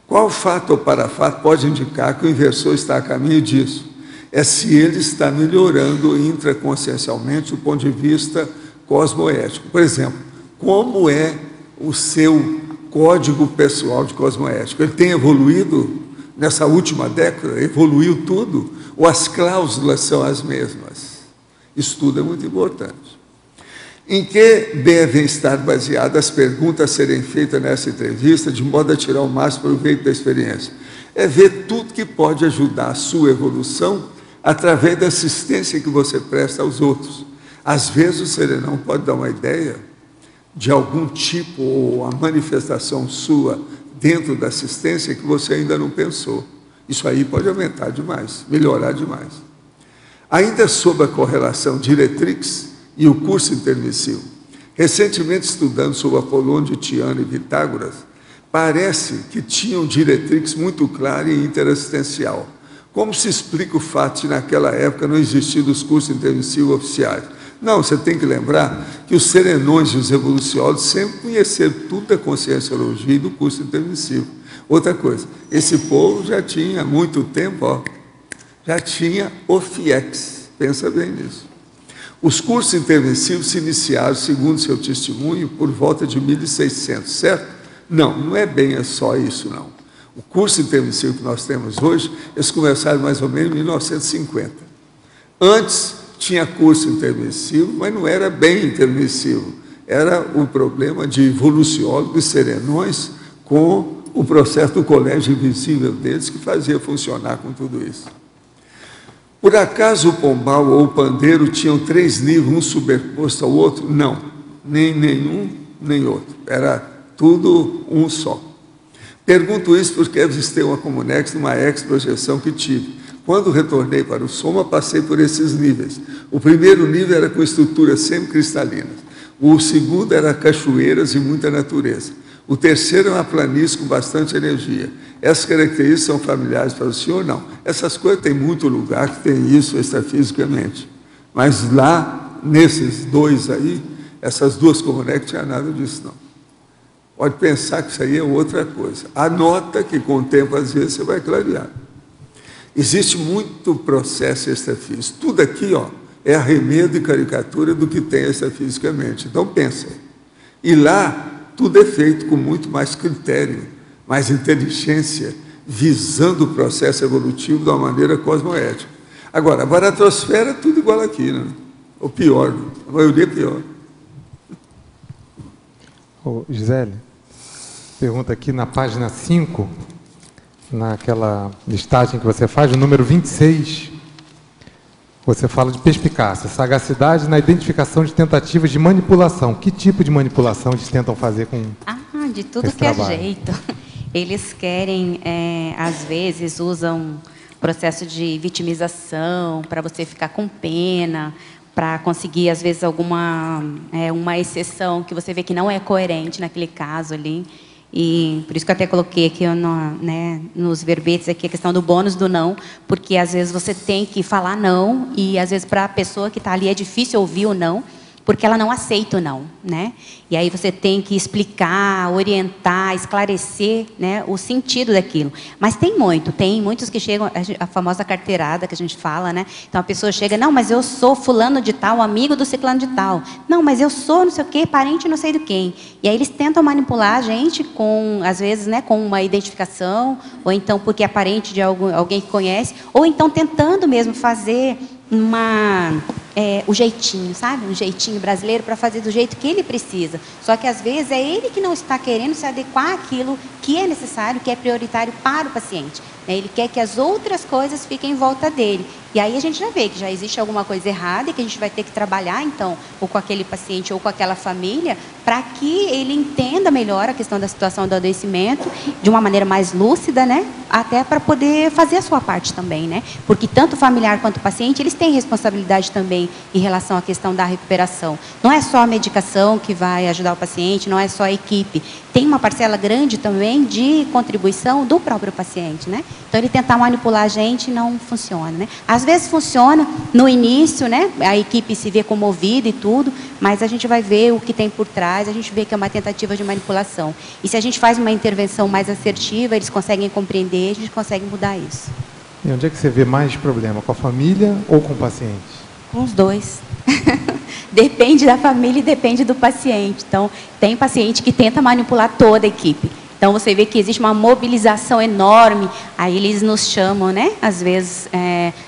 Qual fato ou parafato pode indicar que o inversor está a caminho disso? É se ele está melhorando intraconsciencialmente do ponto de vista cosmoético. Por exemplo, como é o seu código pessoal de cosmoético? Ele tem evoluído nessa última década? Evoluiu tudo? Ou as cláusulas são as mesmas? Isso tudo é muito importante. Em que devem estar baseadas as perguntas a serem feitas nessa entrevista, de modo a tirar o máximo proveito da experiência? É ver tudo que pode ajudar a sua evolução através da assistência que você presta aos outros. Às vezes o serenão pode dar uma ideia de algum tipo ou a manifestação sua dentro da assistência que você ainda não pensou. Isso aí pode aumentar demais, melhorar demais. Ainda sobre a correlação Diretrix e o curso intermissivo. Recentemente, estudando sobre Apolônio de Tiana e Pitágoras, parece que tinham Diretrix muito clara e interassistencial. Como se explica o fato de, naquela época, não existir os cursos intermissivos oficiais? Não, você tem que lembrar que os serenões e os evoluciólogos sempre conheceram tudo da conscienciologia e do curso intermissivo. Outra coisa, esse povo já tinha, há muito tempo, já tinha o FIEX. Pensa bem nisso. Os cursos intermissivos se iniciaram, segundo seu testemunho, por volta de 1600, certo? Não, não é bem só isso, não. O curso intermissivo que nós temos hoje, eles começaram mais ou menos em 1950. Antes tinha curso intermissivo, mas não era bem intermissivo. Era o problema de evoluciólogos e serenões com o processo do colégio invisível deles que fazia funcionar com tudo isso. Por acaso o pombal ou o pandeiro tinham 3 níveis, um superposto ao outro? Não, nem nenhum, nem outro. Era tudo um só. Pergunto isso porque existem uma comunex numa ex-projeção que tive. Quando retornei para o Soma, passei por esses níveis. O primeiro nível era com estruturas semicristalinas. O segundo era cachoeiras e muita natureza. O terceiro é uma planície com bastante energia. Essas características são familiares para o senhor? Não. Essas coisas tem muito lugar que tem isso extrafisicamente. Mas lá, nesses dois aí, essas duas comunex não tinha nada disso, não. Pode pensar que isso aí é outra coisa. Anota que com o tempo, às vezes, você vai clarear. Existe muito processo extrafísico. Tudo aqui, é arremedo e caricatura do que tem extrafisicamente. Então, pensa. E lá, tudo é feito com muito mais critério, mais inteligência, visando o processo evolutivo de uma maneira cosmoética. Agora, a baratrosfera é tudo igual aqui, né? Ou pior, né? A maioria é pior. Gisele, pergunta aqui na página 5, naquela listagem que você faz, o número 26, você fala de perspicácia, sagacidade na identificação de tentativas de manipulação. Que tipo de manipulação eles tentam fazer com de tudo que é jeito. Eles querem, às vezes, usam processo de vitimização para você ficar com pena, para conseguir, às vezes, uma exceção que você vê que não é coerente naquele caso ali. E por isso que eu até coloquei aqui nos verbetes aqui a questão do bônus do não, porque às vezes você tem que falar não, e às vezes para a pessoa que está ali é difícil ouvir o não, porque ela não aceita o não, né? E aí você tem que explicar, orientar, esclarecer, né, o sentido daquilo. Mas tem muitos que chegam, a famosa carteirada que a gente fala, né? Então a pessoa chega, não, mas eu sou fulano de tal, amigo do ciclano de tal. Não, mas eu sou não sei o quê, parente não sei do quem. E aí eles tentam manipular a gente com, às vezes, né, com uma identificação, ou então porque é parente de alguém que conhece, ou então tentando mesmo fazer o jeitinho, sabe? Um jeitinho brasileiro para fazer do jeito que ele precisa. Só que, às vezes, é ele que não está querendo se adequar àquilo que é necessário, que é prioritário para o paciente. Ele quer que as outras coisas fiquem em volta dele. E aí a gente já vê que já existe alguma coisa errada e que a gente vai ter que trabalhar, então, ou com aquele paciente ou com aquela família, para que ele entenda melhor a questão da situação do adoecimento de uma maneira mais lúcida, né? Até para poder fazer a sua parte também, né? Porque tanto o familiar quanto o paciente, eles têm responsabilidade também também em relação à questão da recuperação. Não é só a medicação que vai ajudar o paciente, não é só a equipe. Tem uma parcela grande também de contribuição do próprio paciente, né? Então, ele tentar manipular a gente não funciona, né? Às vezes funciona no início, né? A equipe se vê comovida e tudo, mas a gente vai ver o que tem por trás, a gente vê que é uma tentativa de manipulação. E se a gente faz uma intervenção mais assertiva, eles conseguem compreender, a gente consegue mudar isso. E onde é que você vê mais problema? Com a família ou com o paciente? Com os dois. Depende da família e depende do paciente. Então, tem paciente que tenta manipular toda a equipe. Então, você vê que existe uma mobilização enorme. Aí eles nos chamam, né? Às vezes,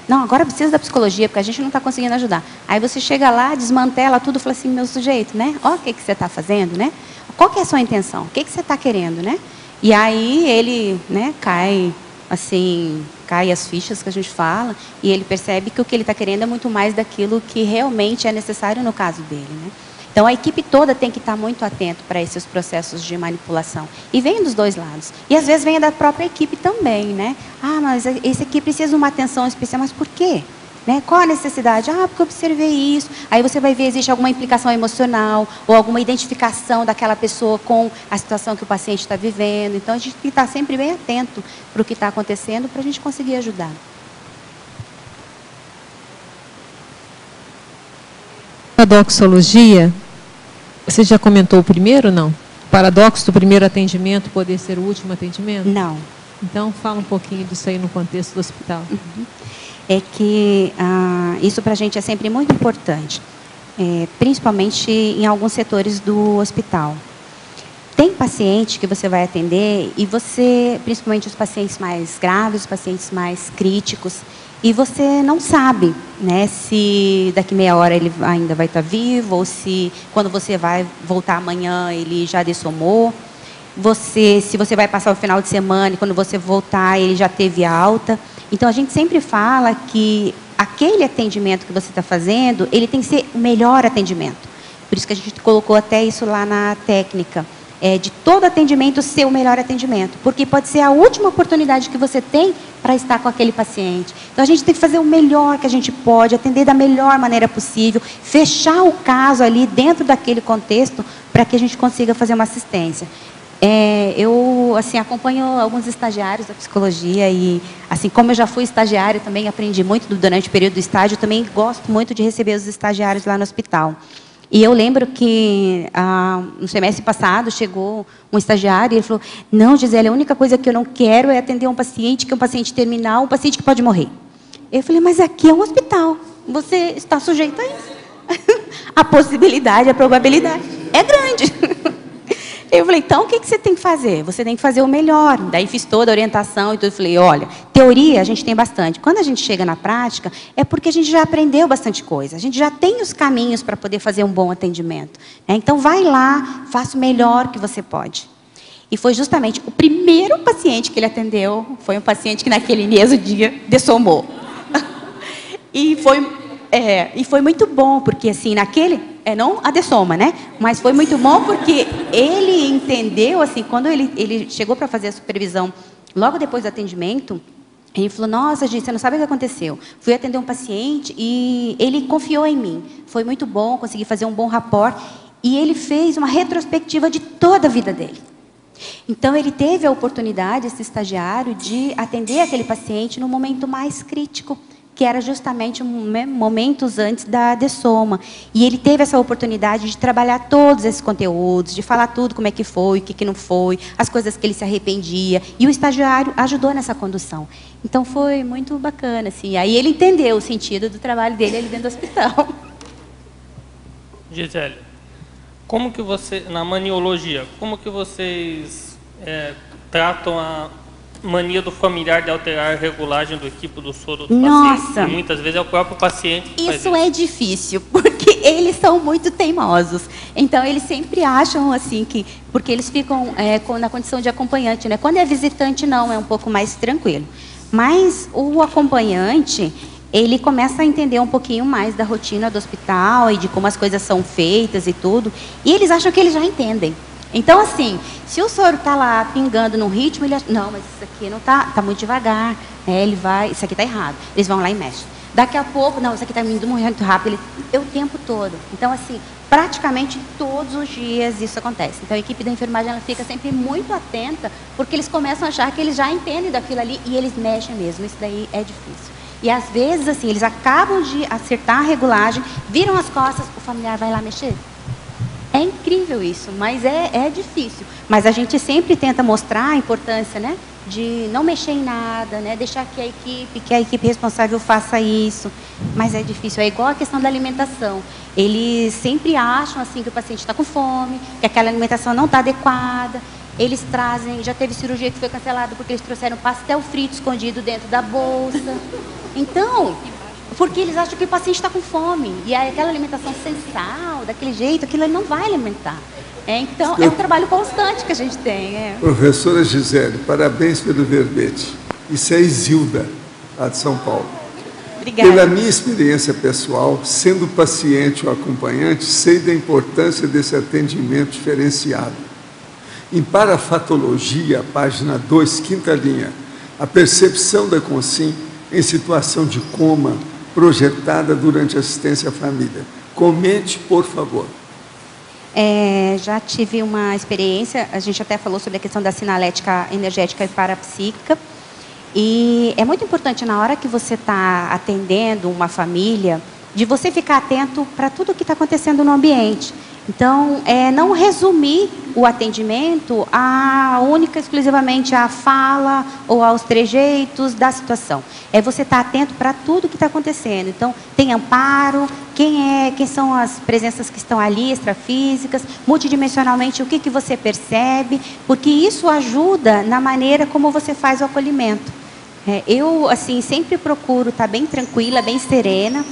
não, agora precisa da psicologia, porque a gente não está conseguindo ajudar. Aí você chega lá, desmantela tudo e fala assim, meu sujeito, né? Olha o que você está fazendo, né? Qual que é a sua intenção? O que você está querendo, né? E aí ele, né, cai, assim, cai as fichas que a gente fala, e ele percebe que o que ele está querendo é muito mais daquilo que realmente é necessário no caso dele, né? Então, a equipe toda tem que estar muito atento para esses processos de manipulação. E vem dos dois lados. E, às vezes, vem da própria equipe também, né? Ah, mas esse aqui precisa de uma atenção especial. Mas por quê? Né? Qual a necessidade? Ah, porque eu observei isso. Aí você vai ver, existe alguma implicação emocional ou alguma identificação daquela pessoa com a situação que o paciente está vivendo. Então, a gente tem que estar sempre bem atento para o que está acontecendo para a gente conseguir ajudar. A doxologia, você já comentou o primeiro, não? O paradoxo do primeiro atendimento poder ser o último atendimento? Não. Então, fala um pouquinho disso aí no contexto do hospital. Uhum. É que isso para a gente é sempre muito importante, principalmente em alguns setores do hospital. Tem paciente que você vai atender e você, principalmente os pacientes mais graves, os pacientes mais críticos, e você não sabe, né, se daqui meia hora ele ainda vai estar vivo ou se quando você vai voltar amanhã ele já dessomou. Se você vai passar o final de semana e quando você voltar ele já teve alta. Então, a gente sempre fala que aquele atendimento que você está fazendo, ele tem que ser o melhor atendimento. Por isso que a gente colocou até isso lá na técnica. De todo atendimento ser o melhor atendimento. Porque pode ser a última oportunidade que você tem para estar com aquele paciente. Então, a gente tem que fazer o melhor que a gente pode, atender da melhor maneira possível, fechar o caso ali dentro daquele contexto para que a gente consiga fazer uma assistência. Eu assim, acompanho alguns estagiários da psicologia e, assim, como eu já fui estagiária, também aprendi muito durante o período do estágio, também gosto muito de receber os estagiários lá no hospital. E eu lembro que, no semestre passado, chegou um estagiário e ele falou, não, Gisele, a única coisa que eu não quero é atender um paciente que é um paciente terminal, um paciente que pode morrer. Eu falei, mas aqui é um hospital, você está sujeito a isso. A possibilidade, a probabilidade é grande. Eu falei, então, o que você tem que fazer? Você tem que fazer o melhor. Daí fiz toda a orientação e tudo. Falei, olha, teoria a gente tem bastante. Quando a gente chega na prática, é porque a gente já aprendeu bastante coisa. A gente já tem os caminhos para poder fazer um bom atendimento. Então, vai lá, faça o melhor que você pode. E foi justamente o primeiro paciente que ele atendeu, foi um paciente que naquele mesmo dia dessomou. E foi muito bom, porque assim, não a dessoma, né? Mas foi muito bom porque ele entendeu, assim, quando ele chegou para fazer a supervisão, logo depois do atendimento, ele falou, nossa, gente, você não sabe o que aconteceu. Fui atender um paciente e ele confiou em mim. Foi muito bom, consegui fazer um bom rapport. E ele fez uma retrospectiva de toda a vida dele. Então, ele teve a oportunidade, esse estagiário, de atender aquele paciente no momento mais crítico, que era justamente momentos antes da dessoma. E ele teve essa oportunidade de trabalhar todos esses conteúdos, de falar tudo como é que foi, o que não foi, as coisas que ele se arrependia. E o estagiário ajudou nessa condução. Então, foi muito bacana, assim. Aí ele entendeu o sentido do trabalho dele ali dentro do hospital. Gisele, como que na maniologia, como que vocês tratam a mania do familiar de alterar a regulagem do equipo do soro do paciente? E muitas vezes é o próprio paciente que faz isso. É difícil, porque eles são muito teimosos. Então, eles sempre acham assim que... Porque eles ficam na condição de acompanhante, né? Quando é visitante, não, é um pouco mais tranquilo. Mas o acompanhante, ele começa a entender um pouquinho mais da rotina do hospital e de como as coisas são feitas e tudo. E eles acham que eles já entendem. Então, assim, se o soro está lá pingando num ritmo, ele acha, não, mas isso aqui não está muito devagar, ele vai, isso aqui está errado. Eles vão lá e mexem. Daqui a pouco, não, isso aqui está indo muito rápido. O tempo todo. Então, assim, praticamente todos os dias isso acontece. Então, a equipe da enfermagem ela fica sempre muito atenta, porque eles começam a achar que eles já entendem daquilo ali e eles mexem mesmo. Isso daí é difícil. E, às vezes, assim, eles acabam de acertar a regulagem, viram as costas, o familiar vai lá mexer. É incrível isso, mas é difícil. Mas a gente sempre tenta mostrar a importância, né, de não mexer em nada, né, deixar que a equipe responsável faça isso. Mas é difícil, é igual a questão da alimentação. Eles sempre acham assim que o paciente está com fome, que aquela alimentação não está adequada. Eles trazem, já teve cirurgia que foi cancelada porque eles trouxeram pastel frito escondido dentro da bolsa. Então, porque eles acham que o paciente está com fome. E aí, aquela alimentação sem sal, daquele jeito, aquilo ele não vai alimentar. Então, é um trabalho constante que a gente tem. Professora Gisele, parabéns pelo verbete. Isso é Isilda, lá de São Paulo. Obrigada. Pela minha experiência pessoal, sendo paciente ou acompanhante, sei da importância desse atendimento diferenciado. Em parafatologia, página 2, quinta linha, a percepção da Consim em situação de coma projetada durante a assistência à família. Comente, por favor. Já tive uma experiência, a gente até falou sobre a questão da sinalética energética e parapsíquica, e é muito importante na hora que você está atendendo uma família, de você ficar atento para tudo o que está acontecendo no ambiente. Então, não resumir o atendimento exclusivamente à fala ou aos trejeitos da situação. É você estar atento para tudo que está acontecendo. Então, tem amparo, quem são as presenças que estão ali, extrafísicas, multidimensionalmente, o que você percebe, porque isso ajuda na maneira como você faz o acolhimento. Eu, assim, sempre procuro estar bem tranquila, bem serena,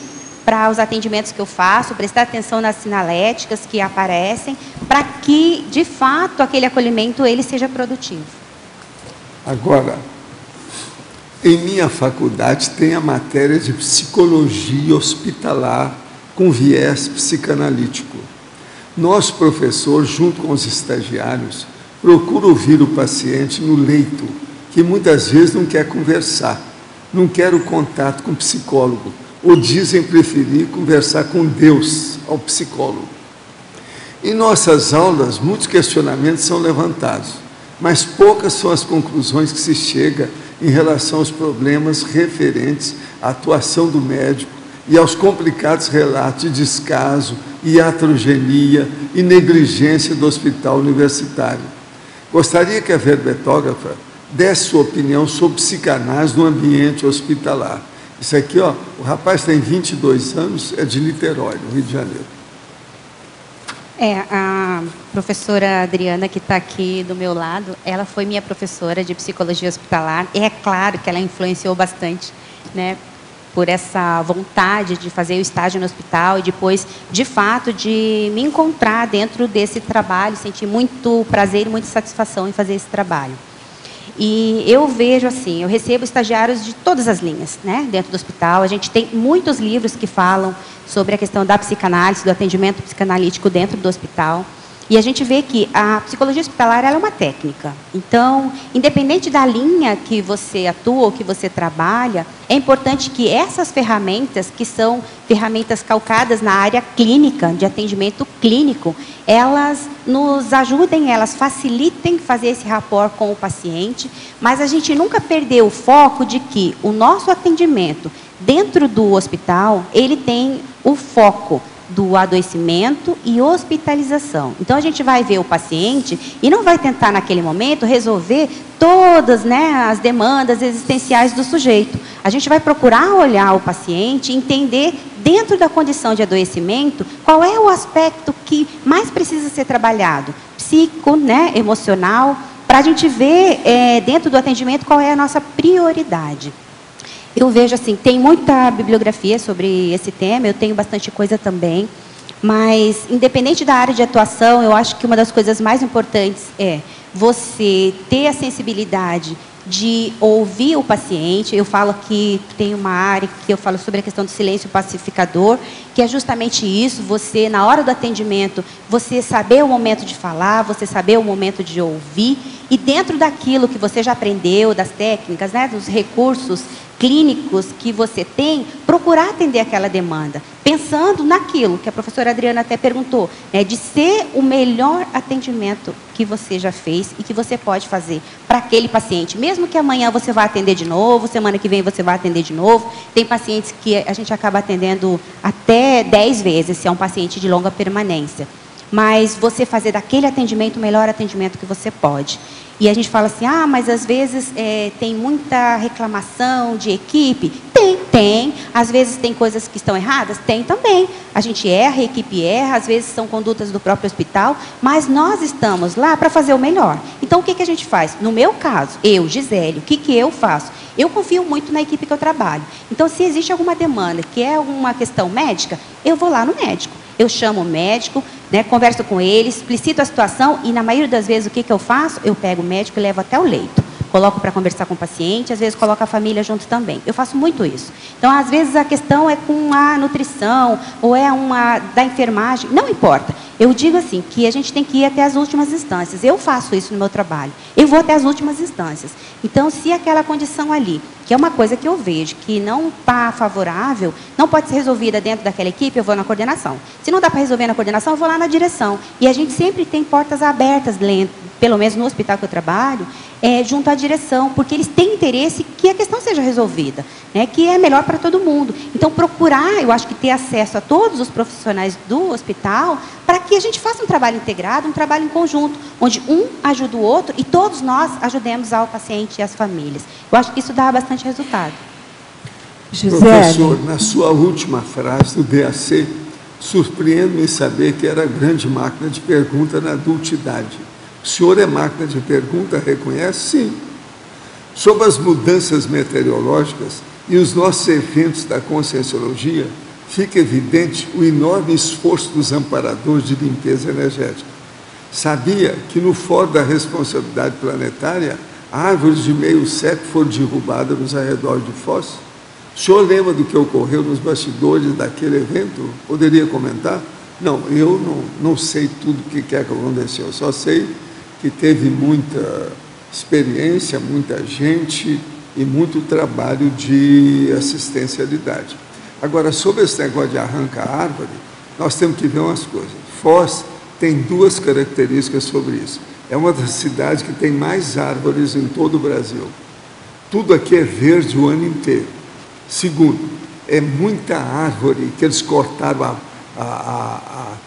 para os atendimentos que eu faço, prestar atenção nas sinaléticas que aparecem, para que, de fato, aquele acolhimento ele seja produtivo. Agora, em minha faculdade tem a matéria de psicologia hospitalar com viés psicanalítico. Nosso professor, junto com os estagiários, procura ouvir o paciente no leito, que muitas vezes não quer conversar, não quer o contato com o psicólogo, ou dizem preferir conversar com Deus, ao psicólogo. Em nossas aulas, muitos questionamentos são levantados, mas poucas são as conclusões que se chega em relação aos problemas referentes à atuação do médico e aos complicados relatos de descaso, iatrogenia e negligência do hospital universitário. Gostaria que a verbetógrafa desse sua opinião sobre psicanálise no ambiente hospitalar. Isso aqui, ó, o rapaz tem 22 anos, é de Niterói, no Rio de Janeiro. A professora Adriana, que está aqui do meu lado, ela foi minha professora de psicologia hospitalar, e é claro que ela influenciou bastante, né, por essa vontade de fazer o estágio no hospital e depois, de fato, de me encontrar dentro desse trabalho, sentir muito prazer e muita satisfação em fazer esse trabalho. E eu vejo assim, eu recebo estagiários de todas as linhas, né, dentro do hospital. A gente tem muitos livros que falam sobre a questão da psicanálise, do atendimento psicanalítico dentro do hospital. E a gente vê que a psicologia hospitalar ela é uma técnica. Então, independente da linha que você atua ou que você trabalha, é importante que essas ferramentas, que são ferramentas calcadas na área clínica, de atendimento clínico, elas nos ajudem, elas facilitem fazer esse rapport com o paciente, mas a gente nunca perdeu o foco de que o nosso atendimento dentro do hospital, ele tem o foco do adoecimento e hospitalização. Então, a gente vai ver o paciente e não vai tentar, naquele momento, resolver todas, né, as demandas existenciais do sujeito. A gente vai procurar olhar o paciente, entender, dentro da condição de adoecimento, qual é o aspecto que mais precisa ser trabalhado, psico, né, emocional, para a gente ver, dentro do atendimento, qual é a nossa prioridade. Eu vejo assim, tem muita bibliografia sobre esse tema, eu tenho bastante coisa também, mas, independente da área de atuação, eu acho que uma das coisas mais importantes é você ter a sensibilidade de ouvir o paciente. Eu falo que tem uma área que eu falo sobre a questão do silêncio pacificador, que é justamente isso, você, na hora do atendimento, você saber o momento de falar, você saber o momento de ouvir, e dentro daquilo que você já aprendeu, das técnicas, né, dos recursos clínicos que você tem, procurar atender aquela demanda, pensando naquilo que a professora Adriana até perguntou, né, de ser o melhor atendimento que você já fez e que você pode fazer para aquele paciente. Mesmo que amanhã você vá atender de novo, semana que vem você vai atender de novo. Tem pacientes que a gente acaba atendendo até 10 vezes, se é um paciente de longa permanência. Mas você fazer daquele atendimento o melhor atendimento que você pode. E a gente fala assim, mas às vezes tem muita reclamação de equipe. Tem. Às vezes tem coisas que estão erradas? Tem também. A gente erra, a equipe erra, às vezes são condutas do próprio hospital, mas nós estamos lá para fazer o melhor. Então, o que a gente faz? No meu caso, eu, Gisele, o que eu faço? Eu confio muito na equipe que eu trabalho. Então, se existe alguma demanda que é alguma questão médica, eu vou lá no médico. Eu chamo o médico, né, converso com ele, explicito a situação e, na maioria das vezes, o que eu faço? Eu pego o médico e levo até o leito. Coloco para conversar com o paciente, às vezes coloco a família junto também. Eu faço muito isso. Então, às vezes, a questão é com a nutrição ou é uma da enfermagem, não importa. Eu digo assim, que a gente tem que ir até as últimas instâncias. Eu faço isso no meu trabalho. Eu vou até as últimas instâncias. Então, se aquela condição ali, que é uma coisa que eu vejo que não está favorável, não pode ser resolvida dentro daquela equipe, eu vou na coordenação. Se não dá para resolver na coordenação, eu vou lá na direção. E a gente sempre tem portas abertas, pelo menos no hospital que eu trabalho, junto à direção, porque eles têm interesse que a questão seja resolvida, né, que é melhor para todo mundo. Então, procurar, eu acho que ter acesso a todos os profissionais do hospital, para que a gente faça um trabalho integrado, um trabalho em conjunto, onde um ajuda o outro e todos nós ajudemos ao paciente e às famílias. Eu acho que isso dá bastante resultado. Professor, na sua última frase do DAC, surpreendo-me saber que era grande máquina de pergunta na adultidade. O senhor é máquina de pergunta, reconhece? Sim. Sobre as mudanças meteorológicas e os nossos eventos da conscienciologia, fica evidente o enorme esforço dos amparadores de limpeza energética. Sabia que no Fórum da Responsabilidade Planetária, árvores de meio século foram derrubadas nos arredores de Foz? O senhor lembra do que ocorreu nos bastidores daquele evento? Poderia comentar? Não, eu não sei tudo o que aconteceu, só sei que teve muita experiência, muita gente e muito trabalho de assistencialidade. Agora, sobre esse negócio de arrancar árvore, nós temos que ver umas coisas. Foz tem duas características sobre isso. É uma das cidades que tem mais árvores em todo o Brasil. Tudo aqui é verde o ano inteiro. Segundo, é muita árvore que eles cortaram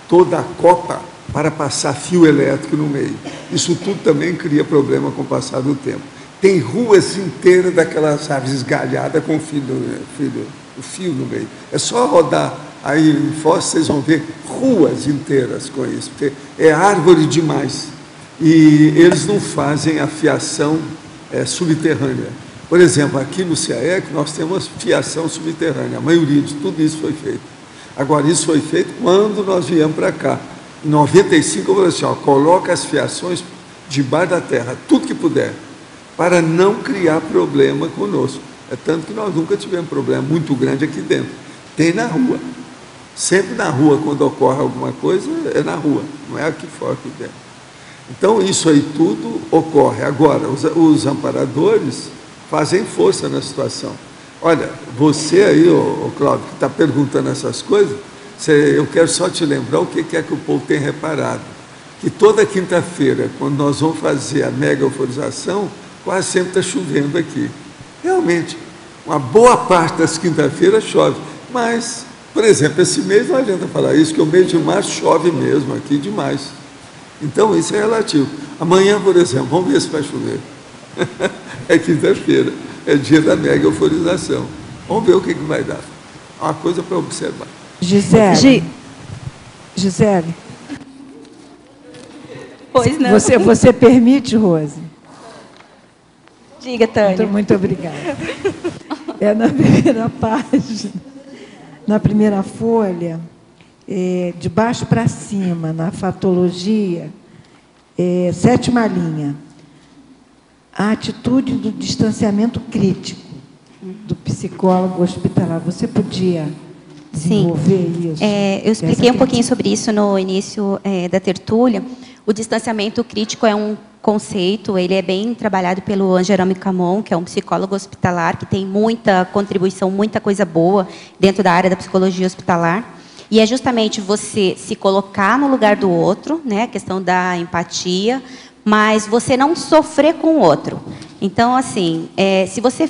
toda a copa para passar fio elétrico no meio. Isso tudo também cria problema com o passar do tempo. Tem ruas inteiras daquelas árvores esgalhadas com o fio no meio. É só rodar aí em Foz, vocês vão ver ruas inteiras com isso, porque é árvore demais. E eles não fazem a fiação subterrânea. Por exemplo, aqui no CAEC nós temos fiação subterrânea, a maioria de tudo isso foi feito. Agora, isso foi feito quando nós viemos para cá. Em 95, eu falei assim, coloca as fiações debaixo da terra, tudo que puder, para não criar problema conosco. É tanto que nós nunca tivemos problema muito grande aqui dentro. Tem na rua. Sempre na rua, quando ocorre alguma coisa, é na rua, não é aqui fora, aqui dentro. Então, isso aí tudo ocorre. Agora, os amparadores fazem força na situação. Olha, você aí, Cláudio, que está perguntando essas coisas, eu quero só te lembrar o que é que o povo tem reparado. Que toda quinta-feira, quando nós vamos fazer a mega euforização, quase sempre está chovendo aqui. Realmente, uma boa parte das quinta-feiras chove. Mas, por exemplo, esse mês não adianta falar isso, que o mês de março chove mesmo aqui demais. Então, isso é relativo. Amanhã, por exemplo, vamos ver se vai chover. É quinta-feira, é dia da mega euforização. Vamos ver o que vai dar. É uma coisa para observar. Gisele. Pois não. Você permite, Rose? Diga, Tânia. Muito obrigada. É na primeira página, na primeira folha, de baixo para cima, na fatologia, 7ª linha. A atitude do distanciamento crítico do psicólogo hospitalar. Você podia desenvolver isso? Eu expliquei um pouquinho sobre isso no início da tertúlia. O distanciamento crítico é um conceito, ele é bem trabalhado pelo Angerame Camon, que é um psicólogo hospitalar, que tem muita contribuição, muita coisa boa dentro da área da psicologia hospitalar. E é justamente você se colocar no lugar do outro, né, a questão da empatia, mas você não sofrer com o outro. Então, assim, se você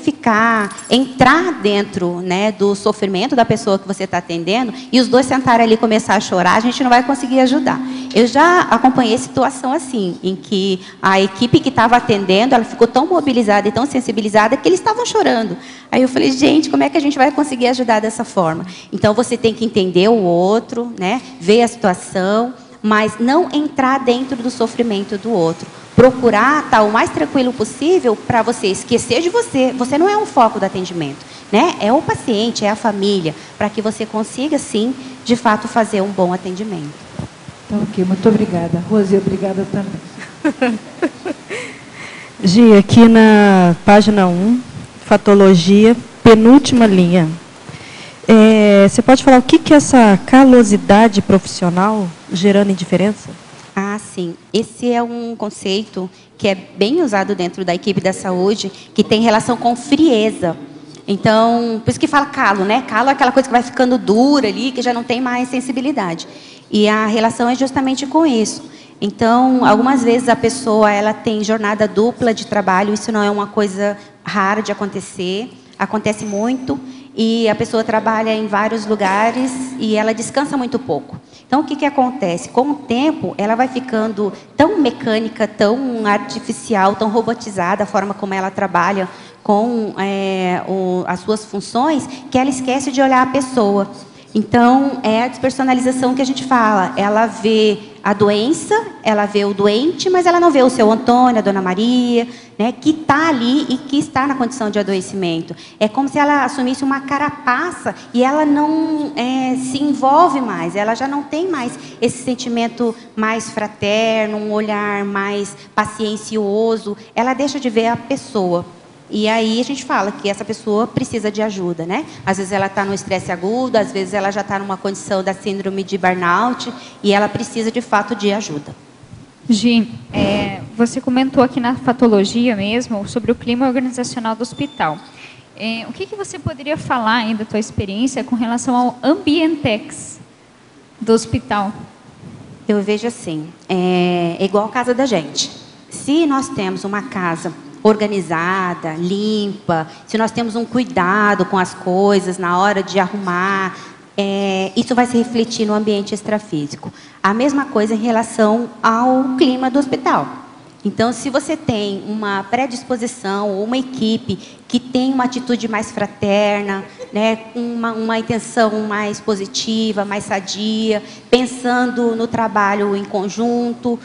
entrar dentro, né, do sofrimento da pessoa que você está atendendo, e os dois sentarem ali e começar a chorar, a gente não vai conseguir ajudar. Eu já acompanhei situação assim, em que a equipe que estava atendendo, ela ficou tão mobilizada e tão sensibilizada que eles estavam chorando. Aí eu falei, gente, como é que a gente vai conseguir ajudar dessa forma? Então, você tem que entender o outro, né, ver a situação, mas não entrar dentro do sofrimento do outro. Procurar estar o mais tranquilo possível para você esquecer de você. Você não é um foco do atendimento, né? É o paciente, é a família, para que você consiga, sim, de fato, fazer um bom atendimento. Então, ok, muito obrigada. Rose, obrigada também. Gi, aqui na página 1, fatologia, penúltima linha. Você pode falar o que é essa calosidade profissional gerando indiferença? Ah, sim. Esse é um conceito que é bem usado dentro da equipe da saúde, que tem relação com frieza. Então, por isso que fala calo, né? Calo é aquela coisa que vai ficando dura ali, que já não tem mais sensibilidade. E a relação é justamente com isso. Então, algumas vezes a pessoa ela tem jornada dupla de trabalho, isso não é uma coisa rara de acontecer, acontece muito, e a pessoa trabalha em vários lugares e ela descansa muito pouco. Então, o que acontece? Com o tempo, ela vai ficando tão mecânica, tão artificial, tão robotizada, a forma como ela trabalha com as suas funções, que ela esquece de olhar a pessoa. Então, é a despersonalização que a gente fala. Ela vê a doença, ela vê o doente, mas ela não vê o seu Antônio, a Dona Maria, né, que está ali e que está na condição de adoecimento. É como se ela assumisse uma carapaça e ela não se envolve mais, ela já não tem mais esse sentimento mais fraterno, um olhar mais paciencioso, ela deixa de ver a pessoa. E aí a gente fala que essa pessoa precisa de ajuda, né? Às vezes ela está no estresse agudo, às vezes ela já está numa condição da síndrome de burnout e ela precisa de fato de ajuda. Gi, você comentou aqui na fatologia mesmo sobre o clima organizacional do hospital. O que você poderia falar ainda da tua experiência com relação ao ambientex do hospital? Eu vejo assim, é igual a casa da gente. Se nós temos uma casa organizada, limpa, se nós temos um cuidado com as coisas na hora de arrumar, isso vai se refletir no ambiente extrafísico. A mesma coisa em relação ao clima do hospital. Então, se você tem uma predisposição ou uma equipe que tem uma atitude mais fraterna, né, uma intenção mais positiva, mais sadia, pensando no trabalho em conjunto,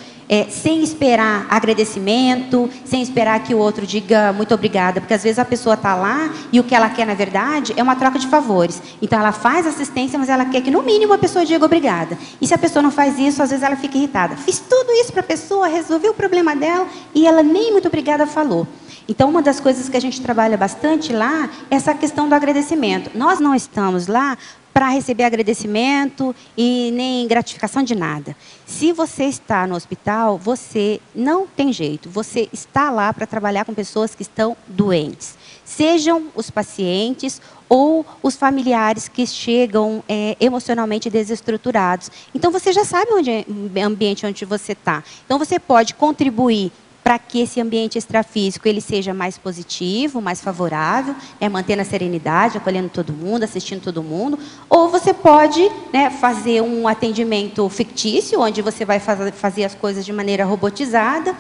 sem esperar agradecimento, sem esperar que o outro diga muito obrigada, porque às vezes a pessoa está lá e o que ela quer, na verdade, é uma troca de favores. Então, ela faz assistência, mas ela quer que, no mínimo, a pessoa diga obrigada. E se a pessoa não faz isso, às vezes ela fica irritada. Fiz tudo isso para a pessoa, resolvi o problema dela e ela nem muito obrigada falou. Então, uma das coisas que a gente trabalha bastante lá é essa questão do agradecimento. Nós não estamos lá para receber agradecimento e nem gratificação de nada. Se você está no hospital, você não tem jeito. Você está lá para trabalhar com pessoas que estão doentes. Sejam os pacientes ou os familiares que chegam emocionalmente desestruturados. Então, você já sabe o ambiente onde você está. Então, você pode contribuir para que esse ambiente extrafísico ele seja mais positivo, mais favorável, mantendo a serenidade, acolhendo todo mundo, assistindo todo mundo. Ou você pode, né, fazer um atendimento fictício, onde você vai fazer as coisas de maneira robotizada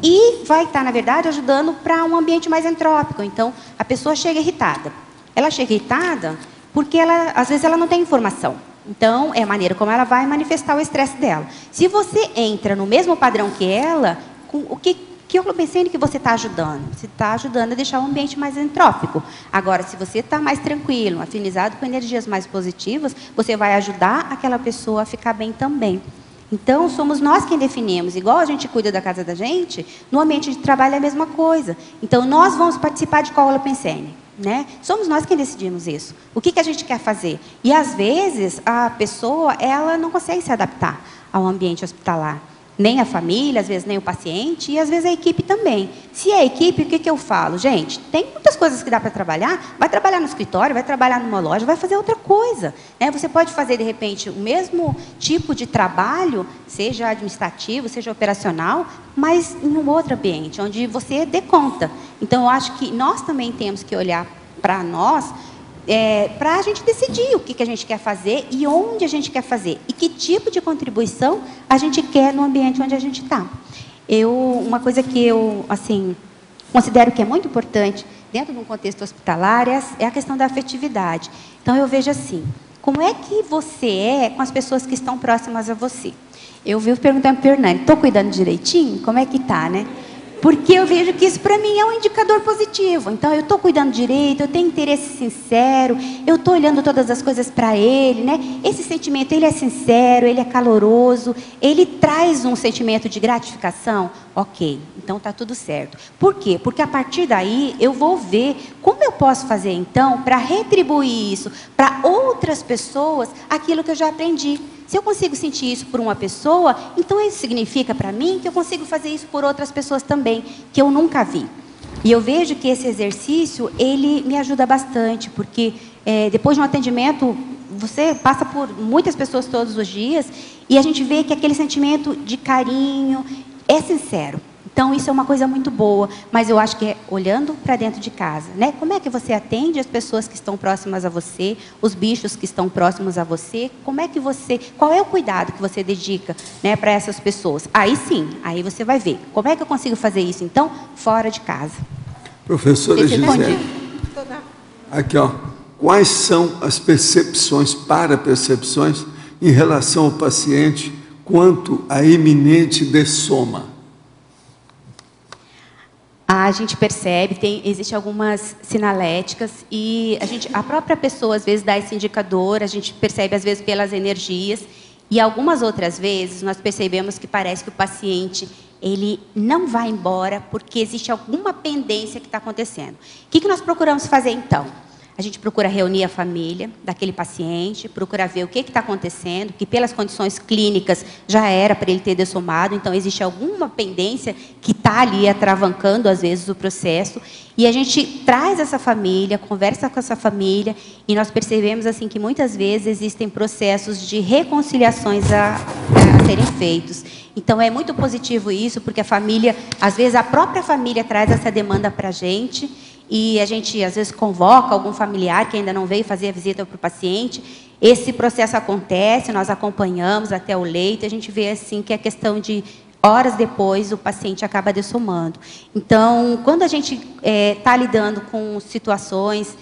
e vai estar, na verdade, ajudando para um ambiente mais entrópico. Então, a pessoa chega irritada. Ela chega irritada porque, às vezes, ela não tem informação. Então, é a maneira como ela vai manifestar o estresse dela. Se você entra no mesmo padrão que ela, o que eu pensei que você está ajudando? Você está ajudando a deixar o ambiente mais entrópico. Agora, se você está mais tranquilo, afinizado com energias mais positivas, você vai ajudar aquela pessoa a ficar bem também. Então, somos nós quem definimos. Igual a gente cuida da casa da gente, no ambiente de trabalho é a mesma coisa. Então, nós vamos participar de qual Holo Pensene, né? Somos nós quem decidimos isso. O que a gente quer fazer? E, às vezes, a pessoa ela não consegue se adaptar ao ambiente hospitalar. Nem a família, às vezes nem o paciente, e às vezes a equipe também. Se é a equipe, o que eu falo? Gente, tem muitas coisas que dá para trabalhar. Vai trabalhar no escritório, vai trabalhar numa loja, vai fazer outra coisa. Né? Você pode fazer, de repente, o mesmo tipo de trabalho, seja administrativo, seja operacional, mas em um outro ambiente, onde você dê conta. Então, eu acho que nós também temos que olhar para nós, para a gente decidir o que a gente quer fazer e onde a gente quer fazer. E que tipo de contribuição a gente quer no ambiente onde a gente está. Uma coisa que eu assim, considero que é muito importante dentro de um contexto hospitalar é a questão da afetividade. Então, eu vejo assim, como é que você é com as pessoas que estão próximas a você? Eu vivo perguntando para o Hernani, estou cuidando direitinho? Como é que está, né? Porque eu vejo que isso, para mim, é um indicador positivo. Então, eu estou cuidando direito, eu tenho interesse sincero, eu estou olhando todas as coisas para ele, né? Esse sentimento, ele é sincero, ele é caloroso, ele traz um sentimento de gratificação. Ok, então está tudo certo. Por quê? Porque a partir daí, eu vou ver como eu posso fazer, então, para retribuir isso para outras pessoas, aquilo que eu já aprendi. Se eu consigo sentir isso por uma pessoa, então isso significa para mim que eu consigo fazer isso por outras pessoas também, que eu nunca vi. E eu vejo que esse exercício, ele me ajuda bastante, porque depois de um atendimento, você passa por muitas pessoas todos os dias, e a gente vê que aquele sentimento de carinho é sincero. Então, isso é uma coisa muito boa, mas eu acho que é olhando para dentro de casa, né? Como é que você atende as pessoas que estão próximas a você, os bichos que estão próximos a você? Qual é o cuidado que você dedica, né, para essas pessoas? Aí sim, aí você vai ver. Como é que eu consigo fazer isso, então, fora de casa? Professora Gisele, aqui, ó. Quais são as percepções, para-percepções, em relação ao paciente quanto à iminente dessoma? A gente percebe, existem algumas sinaléticas e a própria pessoa, às vezes, dá esse indicador, a gente percebe, às vezes, pelas energias, e algumas outras vezes nós percebemos que parece que o paciente ele não vai embora porque existe alguma pendência que está acontecendo. O que nós procuramos fazer, então? A gente procura reunir a família daquele paciente, procura ver o que está acontecendo, que pelas condições clínicas já era para ele ter dessomado, então existe alguma pendência que está ali atravancando, às vezes, o processo, e a gente traz essa família, conversa com essa família, e nós percebemos assim que muitas vezes existem processos de reconciliações a serem feitos. Então, é muito positivo isso, porque a família, às vezes, a própria família traz essa demanda para a gente, e a gente, às vezes, convoca algum familiar que ainda não veio fazer a visita para o paciente. Esse processo acontece, nós acompanhamos até o leito, e a gente vê assim que é questão de horas depois o paciente acaba dessomando. Então, quando a gente está lidando com situações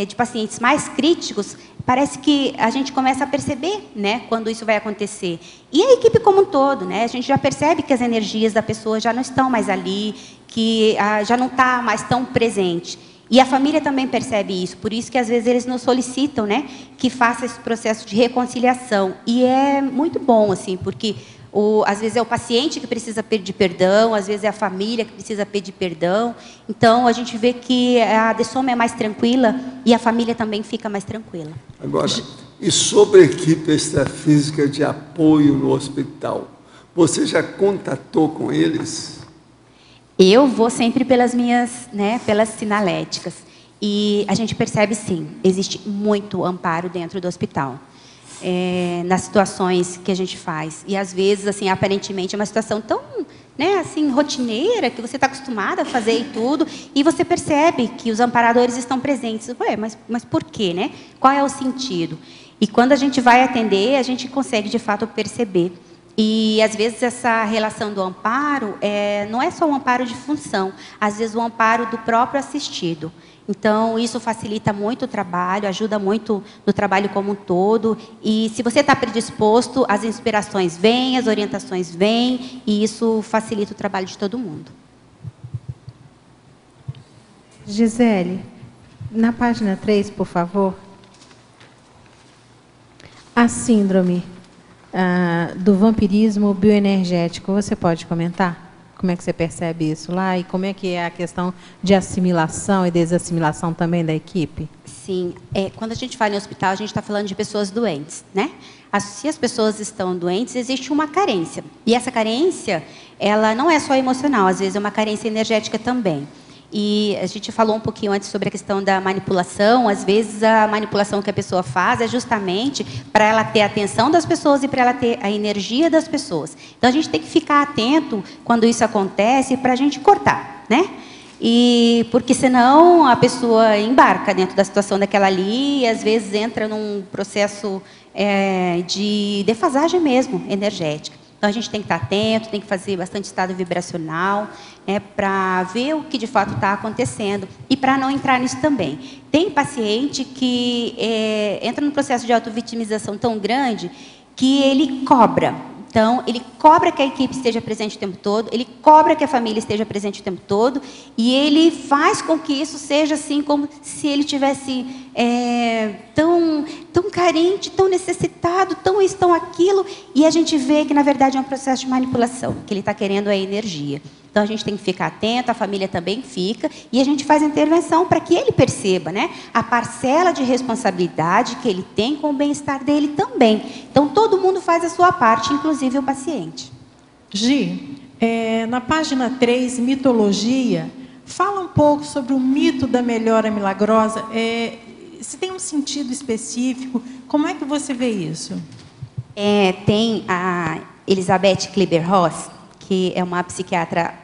de pacientes mais críticos, parece que a gente começa a perceber, né, quando isso vai acontecer. E a equipe como um todo, né, a gente já percebe que as energias da pessoa já não estão mais ali, que já não está mais tão presente. E a família também percebe isso, por isso que às vezes eles nos solicitam, né, que faça esse processo de reconciliação. E é muito bom, assim, porque às vezes é o paciente que precisa pedir perdão, às vezes é a família que precisa pedir perdão. Então, a gente vê que a dessoma é mais tranquila e a família também fica mais tranquila. Agora, e sobre a equipe extrafísica de apoio no hospital? Você já contatou com eles? Eu vou sempre pelas minhas, né, pelas sinaléticas. E a gente percebe, sim, existe muito amparo dentro do hospital. Nas situações que a gente faz. E, às vezes, assim, aparentemente, é uma situação tão, né, assim, rotineira, que você está acostumada a fazer e tudo, e você percebe que os amparadores estão presentes. Ué, mas por quê, né? Qual é o sentido? E, quando a gente vai atender, a gente consegue, de fato, perceber. E, às vezes, essa relação do amparo não é só um amparo de função, às vezes, o amparo do próprio assistido. Então, isso facilita muito o trabalho, ajuda muito no trabalho como um todo. E, se você está predisposto, as inspirações vêm, as orientações vêm, e isso facilita o trabalho de todo mundo. Gisele, na página 3, por favor. A síndrome do vampirismo bioenergético, você pode comentar? Como é que você percebe isso lá? E como é que é a questão de assimilação e desassimilação também da equipe? Sim. Quando a gente fala em hospital, a gente está falando de pessoas doentes, né? Se as pessoas estão doentes, existe uma carência. E essa carência, ela não é só emocional, às vezes é uma carência energética também. E a gente falou um pouquinho antes sobre a questão da manipulação. Às vezes, a manipulação que a pessoa faz é justamente para ela ter a atenção das pessoas e para ela ter a energia das pessoas. Então, a gente tem que ficar atento quando isso acontece para a gente cortar, né? E porque senão a pessoa embarca dentro da situação daquela ali e às vezes entra num processo de defasagem mesmo, energética. Então, a gente tem que estar atento, tem que fazer bastante estado vibracional, para ver o que de fato está acontecendo e para não entrar nisso também. Tem paciente que entra num processo de autovitimização tão grande que ele cobra. Então, ele cobra que a equipe esteja presente o tempo todo, ele cobra que a família esteja presente o tempo todo, e ele faz com que isso seja assim, como se ele tivesse tão carente, tão necessitado, tão isso, tão aquilo, e a gente vê que, na verdade, é um processo de manipulação, que ele está querendo a energia. Então, a gente tem que ficar atento, a família também fica, e a gente faz a intervenção para que ele perceba, né, a parcela de responsabilidade que ele tem com o bem-estar dele também. Então, todo mundo faz a sua parte, inclusive o paciente. Gi, na página 3, mitologia, fala um pouco sobre o mito da melhora milagrosa. Se tem um sentido específico, como é que você vê isso? Tem a Elizabeth Kübler-Ross, que é uma psiquiatra,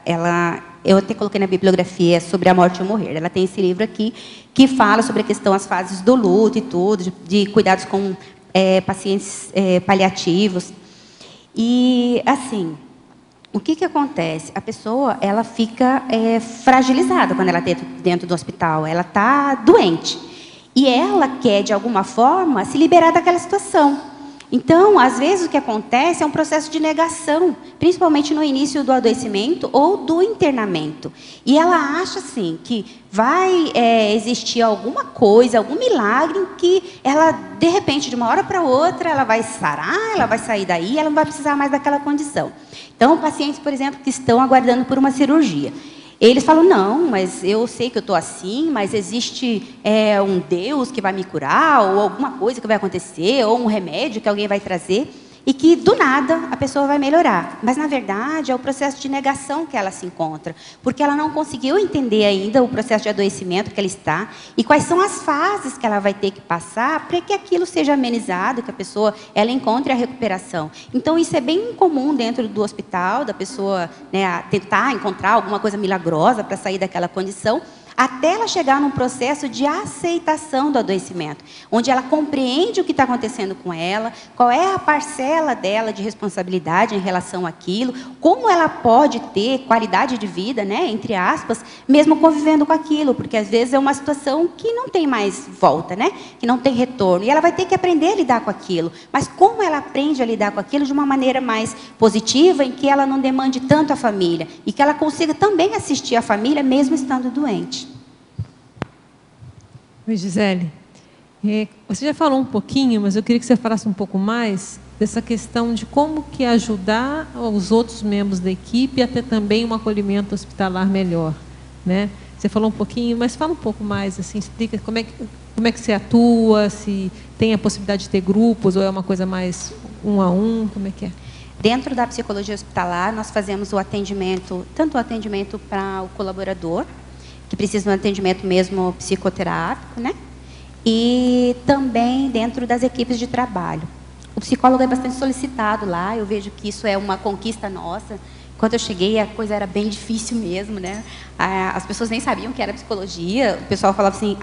eu até coloquei na bibliografia sobre a morte e o morrer. Ela tem esse livro aqui que fala sobre a questão, as fases do luto e tudo, de cuidados com pacientes paliativos. E, assim, o que acontece? A pessoa, ela fica fragilizada quando ela está dentro do hospital. Ela está doente. E ela quer, de alguma forma, se liberar daquela situação. Então, às vezes, o que acontece é um processo de negação, principalmente no início do adoecimento ou do internamento. E ela acha, assim, que vai existir alguma coisa, algum milagre em que ela, de repente, de uma hora para outra, ela vai sarar, ela vai sair daí, ela não vai precisar mais daquela condição. Então, pacientes, por exemplo, que estão aguardando por uma cirurgia. Eles falam, não, mas eu sei que eu estou assim, mas existe um Deus que vai me curar, ou alguma coisa que vai acontecer, ou um remédio que alguém vai trazer, e que, do nada, a pessoa vai melhorar. Mas, na verdade, é o processo de negação que ela se encontra, porque ela não conseguiu entender ainda o processo de adoecimento que ela está e quais são as fases que ela vai ter que passar para que aquilo seja amenizado, que a pessoa ela encontre a recuperação. Então, isso é bem comum dentro do hospital, da pessoa, né, tentar encontrar alguma coisa milagrosa para sair daquela condição, até ela chegar num processo de aceitação do adoecimento, onde ela compreende o que está acontecendo com ela, qual é a parcela dela de responsabilidade em relação àquilo, como ela pode ter qualidade de vida, né, entre aspas, mesmo convivendo com aquilo, porque às vezes é uma situação que não tem mais volta, né, que não tem retorno, e ela vai ter que aprender a lidar com aquilo. Mas como ela aprende a lidar com aquilo de uma maneira mais positiva, em que ela não demande tanto a família, e que ela consiga também assistir a família, mesmo estando doente. Oi, Gisele. Você já falou um pouquinho, mas eu queria que você falasse um pouco mais dessa questão de como que ajudar os outros membros da equipe a ter também um acolhimento hospitalar melhor, né? Você falou um pouquinho, mas fala um pouco mais, assim, explica como é que você atua, se tem a possibilidade de ter grupos ou é uma coisa mais um a um, como é que é? Dentro da psicologia hospitalar, nós fazemos o atendimento, tanto o atendimento para o colaborador, que precisa de um atendimento mesmo psicoterápico, né? E também dentro das equipes de trabalho. O psicólogo é bastante solicitado lá, eu vejo que isso é uma conquista nossa. Quando eu cheguei, a coisa era bem difícil mesmo, né? As pessoas nem sabiam que era psicologia. O pessoal falava assim,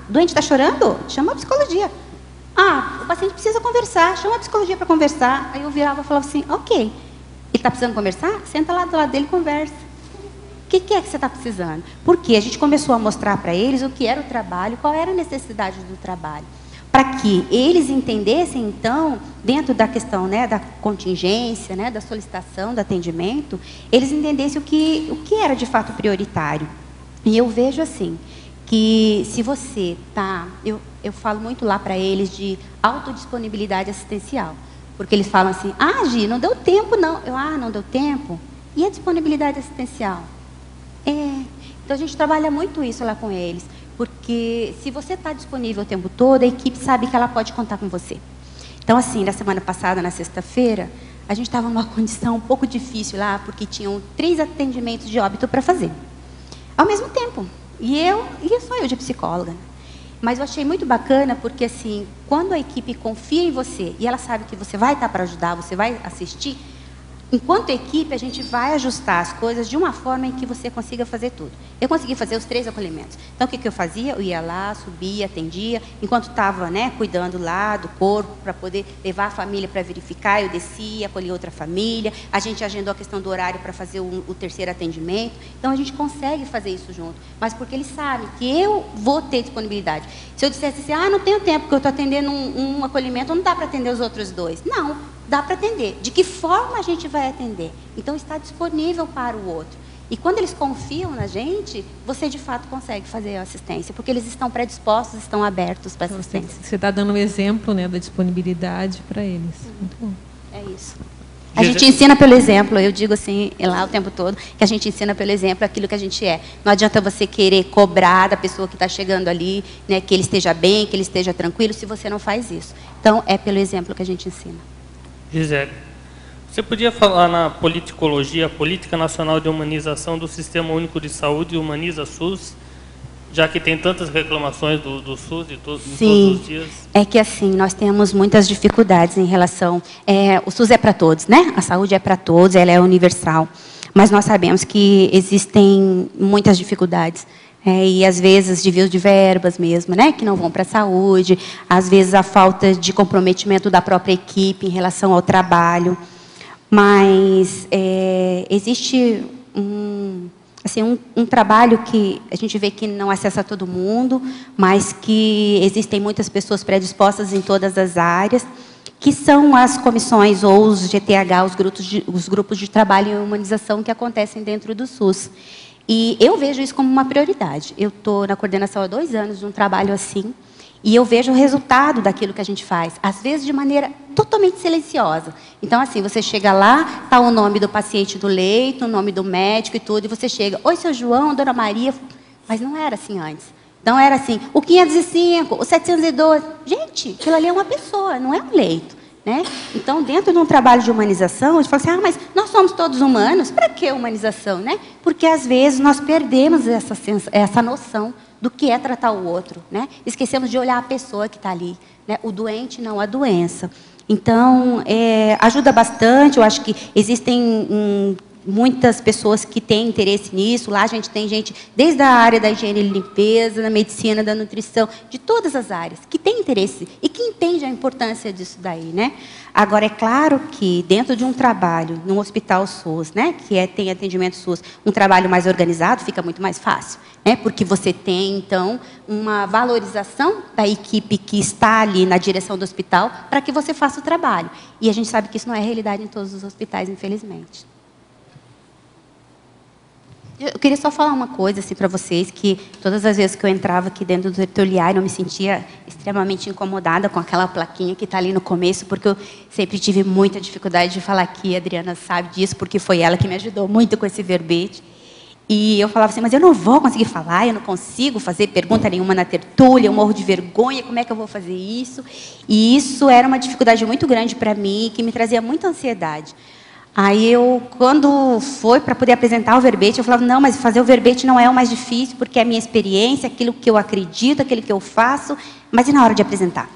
o doente está chorando? Chama a psicologia. O paciente precisa conversar, chama a psicologia para conversar. Aí eu virava e falava assim, ok, ele está precisando conversar? Senta lá do lado dele e conversa. O que é que você está precisando? Porque a gente começou a mostrar para eles o que era o trabalho, qual era a necessidade do trabalho. Para que eles entendessem, então, dentro da questão, né, da contingência, né, da solicitação, do atendimento, eles entendessem o que era de fato prioritário. E eu vejo assim, que se você está... Eu falo muito lá para eles de autodisponibilidade assistencial. Porque eles falam assim, Gi, não deu tempo não. Não deu tempo? E a disponibilidade assistencial? Então, a gente trabalha muito isso lá com eles, porque se você está disponível o tempo todo, a equipe sabe que ela pode contar com você. Então, assim, na semana passada, na sexta-feira, a gente estava numa condição um pouco difícil lá, porque tinham 3 atendimentos de óbito para fazer, ao mesmo tempo. E só eu de psicóloga. Mas eu achei muito bacana, porque, assim, quando a equipe confia em você, e ela sabe que você vai estar para ajudar, você vai assistir, enquanto equipe, a gente vai ajustar as coisas de uma forma em que você consiga fazer tudo. Eu consegui fazer os 3 acolhimentos. Então, o que eu fazia? Eu ia lá, subia, atendia. Enquanto estava, né, cuidando lá do corpo, para poder levar a família para verificar, eu descia, acolhia outra família. A gente agendou a questão do horário para fazer o terceiro atendimento. Então, a gente consegue fazer isso junto. Mas porque eles sabem que eu vou ter disponibilidade. Se eu dissesse assim, não tenho tempo, porque eu estou atendendo um acolhimento, não dá para atender os outros 2. Não, dá para atender. De que forma a gente vai atender? Então, está disponível para o outro. E quando eles confiam na gente, você, de fato, consegue fazer a assistência, porque eles estão predispostos, estão abertos para a assistência. Você está dando um exemplo, né, da disponibilidade para eles. Muito bom. É isso. A gente ensina pelo exemplo, eu digo assim, lá o tempo todo, que a gente ensina pelo exemplo aquilo que a gente é. Não adianta você querer cobrar da pessoa que está chegando ali, né, que ele esteja bem, que ele esteja tranquilo, se você não faz isso. Então, é pelo exemplo que a gente ensina. Gisele, você podia falar na politicologia, Política Nacional de Humanização do Sistema Único de Saúde, Humaniza SUS, já que tem tantas reclamações do SUS de todos os dias? É que assim, nós temos muitas dificuldades em relação... o SUS é para todos, né? A saúde é para todos, ela é universal. Mas nós sabemos que existem muitas dificuldades. E, às vezes, desvios de verbas mesmo, né? Que não vão para a saúde. Às vezes, a falta de comprometimento da própria equipe em relação ao trabalho. Mas existe um trabalho que a gente vê que não acessa todo mundo, mas que existem muitas pessoas predispostas em todas as áreas, que são as comissões ou os GTH, os grupos de trabalho em humanização que acontecem dentro do SUS. E eu vejo isso como uma prioridade. Eu estou na coordenação há 2 anos de um trabalho assim, e eu vejo o resultado daquilo que a gente faz, às vezes de maneira totalmente silenciosa. Então, assim, você chega lá, está o nome do paciente do leito, o nome do médico e tudo, e você chega, oi, seu João, dona Maria, mas não era assim antes. Então, era assim, o 505, o 712. Gente, aquilo ali é uma pessoa, não é um leito. Né? Então, dentro de um trabalho de humanização, a gente fala assim, mas nós somos todos humanos, para que humanização? Né? Porque, às vezes, nós perdemos essa noção do que é tratar o outro. Né? Esquecemos de olhar a pessoa que está ali, né? O doente, não a doença. Então, ajuda bastante, eu acho que existem muitas pessoas que têm interesse nisso. Lá a gente tem gente desde a área da higiene e limpeza, da medicina, da nutrição, de todas as áreas, que tem interesse e que entende a importância disso daí, né? Agora, é claro que dentro de um trabalho, num hospital SUS, né, que tem atendimento SUS, um trabalho mais organizado fica muito mais fácil, né? Porque você tem, então, uma valorização da equipe que está ali na direção do hospital para que você faça o trabalho. E a gente sabe que isso não é realidade em todos os hospitais, infelizmente. Eu queria só falar uma coisa assim, para vocês, que todas as vezes que eu entrava aqui dentro do tertuliário, eu me sentia extremamente incomodada com aquela plaquinha que está ali no começo, porque eu sempre tive muita dificuldade de falar aqui, a Adriana sabe disso, porque foi ela que me ajudou muito com esse verbete. E eu falava assim, mas eu não vou conseguir falar, eu não consigo fazer pergunta nenhuma na tertúlia, eu morro de vergonha, como é que eu vou fazer isso? E isso era uma dificuldade muito grande para mim, que me trazia muita ansiedade. Aí quando foi para poder apresentar o verbete, eu falava, não, mas fazer o verbete não é o mais difícil, porque é a minha experiência, aquilo que eu acredito, aquilo que eu faço, mas e na hora de apresentar?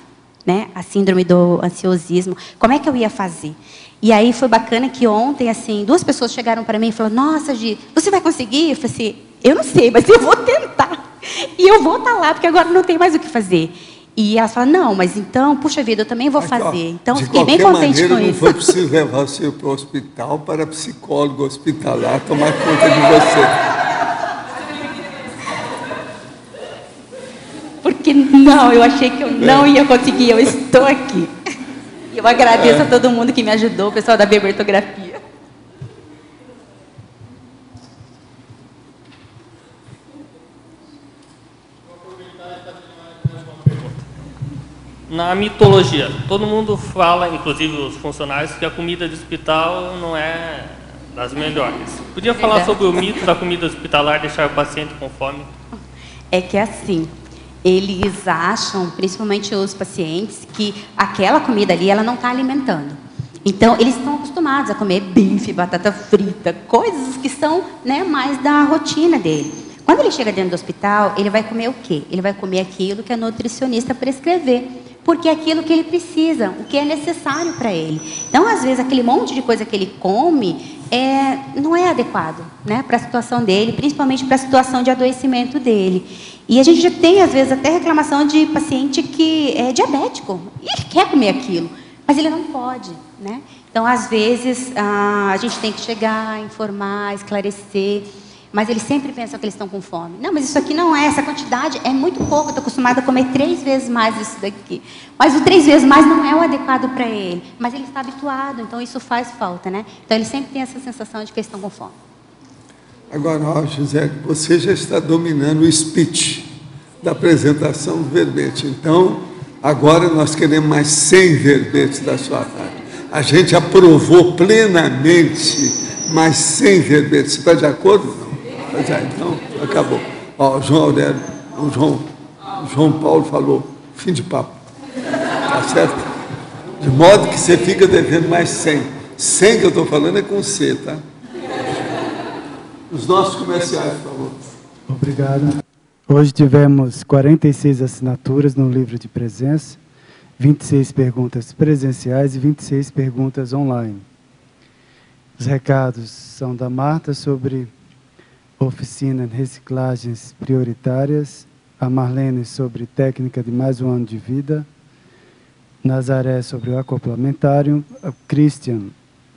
Né? A síndrome do ansiosismo, como é que eu ia fazer? E aí foi bacana que ontem, assim, 2 pessoas chegaram para mim e falaram, nossa, Gi, você vai conseguir? Eu falei assim, eu não sei, mas eu vou tentar. E eu vou estar lá, porque agora não tem mais o que fazer. E elas falam, não, mas então, puxa vida, eu também vou fazer. Então, fiquei bem contente com isso. Não foi preciso levar você para o hospital para psicólogo hospitalar tomar conta de você. Porque não, eu achei que eu não ia conseguir, eu estou aqui. E eu agradeço a todo mundo que me ajudou, o pessoal da Bebertografia. Na mitologia, todo mundo fala, inclusive os funcionários, que a comida de hospital não é Das melhores. Podia falar sobre o mito da comida hospitalar deixar o paciente com fome? É que assim, eles acham, principalmente os pacientes, que aquela comida ali, ela não está alimentando. Então, eles estão acostumados a comer bife, batata frita, coisas que são, né, mais da rotina dele. Quando ele chega dentro do hospital, ele vai comer o quê? Ele vai comer aquilo que a nutricionista prescrever, porque é aquilo que ele precisa, o que é necessário para ele. Então, às vezes, aquele monte de coisa que ele come não é adequado, né, para a situação dele, principalmente para a situação de adoecimento dele. E a gente já tem, às vezes, até reclamação de paciente que é diabético e ele quer comer aquilo, mas ele não pode, né? Então, às vezes, a gente tem que chegar, informar, esclarecer, mas eles sempre pensam que eles estão com fome. Não, mas isso aqui não é, essa quantidade é muito pouco, eu estou acostumada a comer 3 vezes mais disso daqui. Mas o 3 vezes mais não é o adequado para ele, mas ele está habituado, então isso faz falta, né? Então, eles sempre têm essa sensação de que eles estão com fome. Agora, ó, José, você já está dominando o speech da apresentação do verbete. Então, agora nós queremos mais 100 verbetes da sua parte. A gente aprovou plenamente mais 100 verbetes. Você está de acordo? Não? Pois é, então, acabou. Ó, o João Aurélio, o João Paulo falou, fim de papo. Tá certo? De modo que você fica devendo mais 100. 100 que eu estou falando é com C, tá? Os nossos comerciais, por favor. Obrigado. Hoje tivemos 46 assinaturas no livro de presença, 26 perguntas presenciais e 26 perguntas online. Os recados são da Marta sobre oficina de reciclagens prioritárias, a Marlene sobre técnica de mais um ano de vida, Nazaré sobre o acoplamentário, a Christian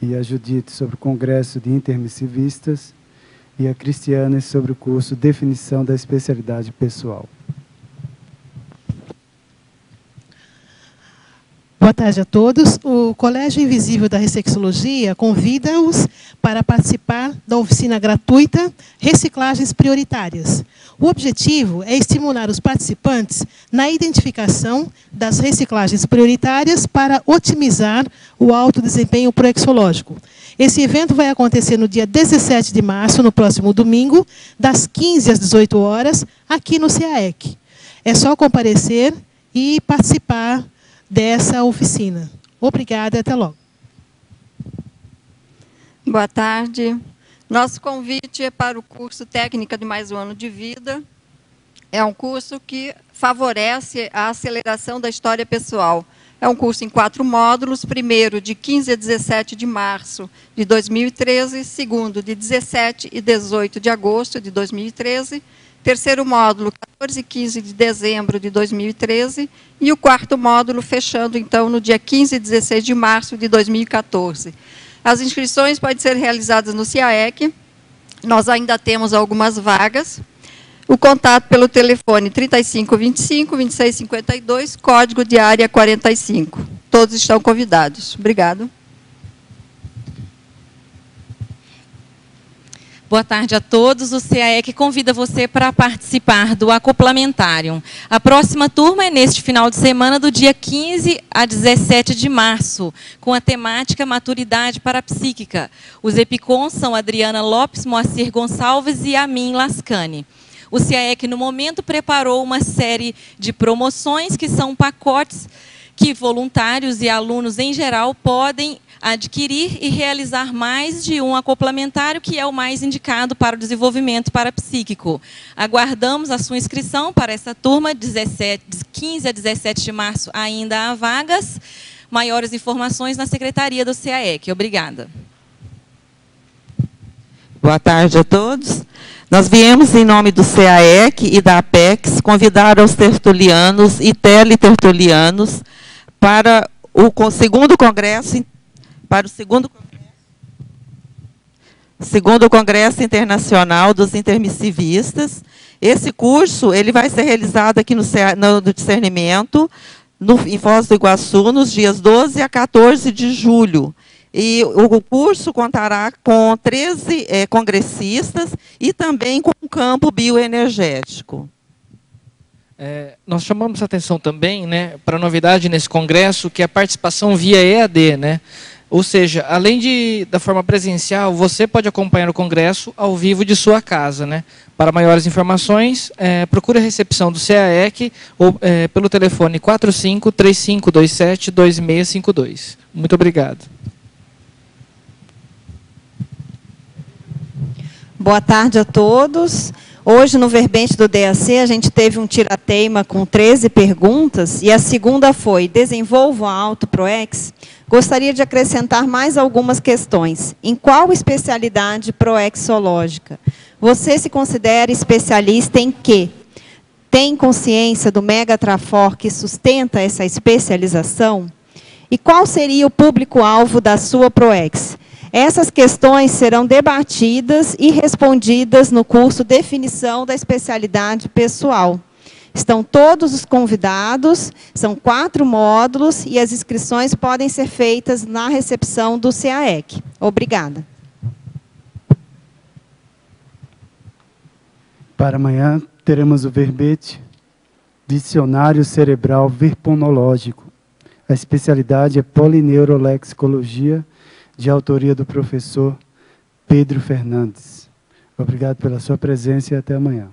e a Judite sobre o Congresso de Intermissivistas e a Cristiane sobre o curso Definição da Especialidade Pessoal. Boa tarde a todos. O Colégio Invisível da Ressexologia convida-os para participar da oficina gratuita Reciclagens Prioritárias. O objetivo é estimular os participantes na identificação das reciclagens prioritárias para otimizar o alto desempenho proexológico. Esse evento vai acontecer no dia 17 de março, no próximo domingo, das 15 às 18 horas, aqui no CAEC. É só comparecer e participar dessa oficina. Obrigada e até logo. Boa tarde. Nosso convite é para o curso Técnica de Mais um Ano de Vida. É um curso que favorece a aceleração da história pessoal. É um curso em 4 módulos, primeiro de 15 a 17 de março de 2013, segundo de 17 e 18 de agosto de 2013, terceiro módulo, 14 e 15 de dezembro de 2013, e o quarto módulo fechando, então, no dia 15 e 16 de março de 2014. As inscrições podem ser realizadas no CIAEC, nós ainda temos algumas vagas. O contato pelo telefone 3525-2652, código de área 45. Todos estão convidados. Obrigado. Boa tarde a todos. O CAEC convida você para participar do Acoplamentário. A próxima turma é neste final de semana, do dia 15 a 17 de março, com a temática Maturidade Parapsíquica. Os EPICONs são Adriana Lopes, Moacir Gonçalves e Amin Lascani. O CAEC, no momento, preparou uma série de promoções, que são pacotes que voluntários e alunos em geral podem adquirir e realizar mais de um acoplamentário, que é o mais indicado para o desenvolvimento parapsíquico. Aguardamos a sua inscrição para essa turma, 15 a 17 de março ainda há vagas. Maiores informações na Secretaria do CAEC. Obrigada. Boa tarde a todos. Nós viemos, em nome do CAEC e da APEX, convidar os tertulianos e teletertulianos para o segundo congresso Internacional dos Intermissivistas. Esse curso ele vai ser realizado aqui no Discernimento, em Foz do Iguaçu, nos dias 12 a 14 de julho. E o curso contará com 13 congressistas e também com um campo bioenergético. Nós chamamos a atenção também, né, para a novidade nesse congresso, que é a participação via EAD, né? Ou seja, além da forma presencial, você pode acompanhar o congresso ao vivo de sua casa, né? Para maiores informações, procure a recepção do CAEC ou pelo telefone 45-3527-2652. Muito obrigado. Boa tarde a todos. Hoje, no verbete do DAC, a gente teve um tirateima com 13 perguntas, e a segunda foi: desenvolvo a AutoProex? Gostaria de acrescentar mais algumas questões. Em qual especialidade proexológica? Você se considera especialista em quê? Tem consciência do megatrafor que sustenta essa especialização? E qual seria o público-alvo da sua Proex? Essas questões serão debatidas e respondidas no curso Definição da Especialidade Pessoal. Estão todos os convidados, são 4 módulos, e as inscrições podem ser feitas na recepção do CAEC. Obrigada. Para amanhã, teremos o verbete Dicionário Cerebral Verponológico. A especialidade é Polineurolexicologia, de autoria do professor Pedro Fernandes. Obrigado pela sua presença e até amanhã.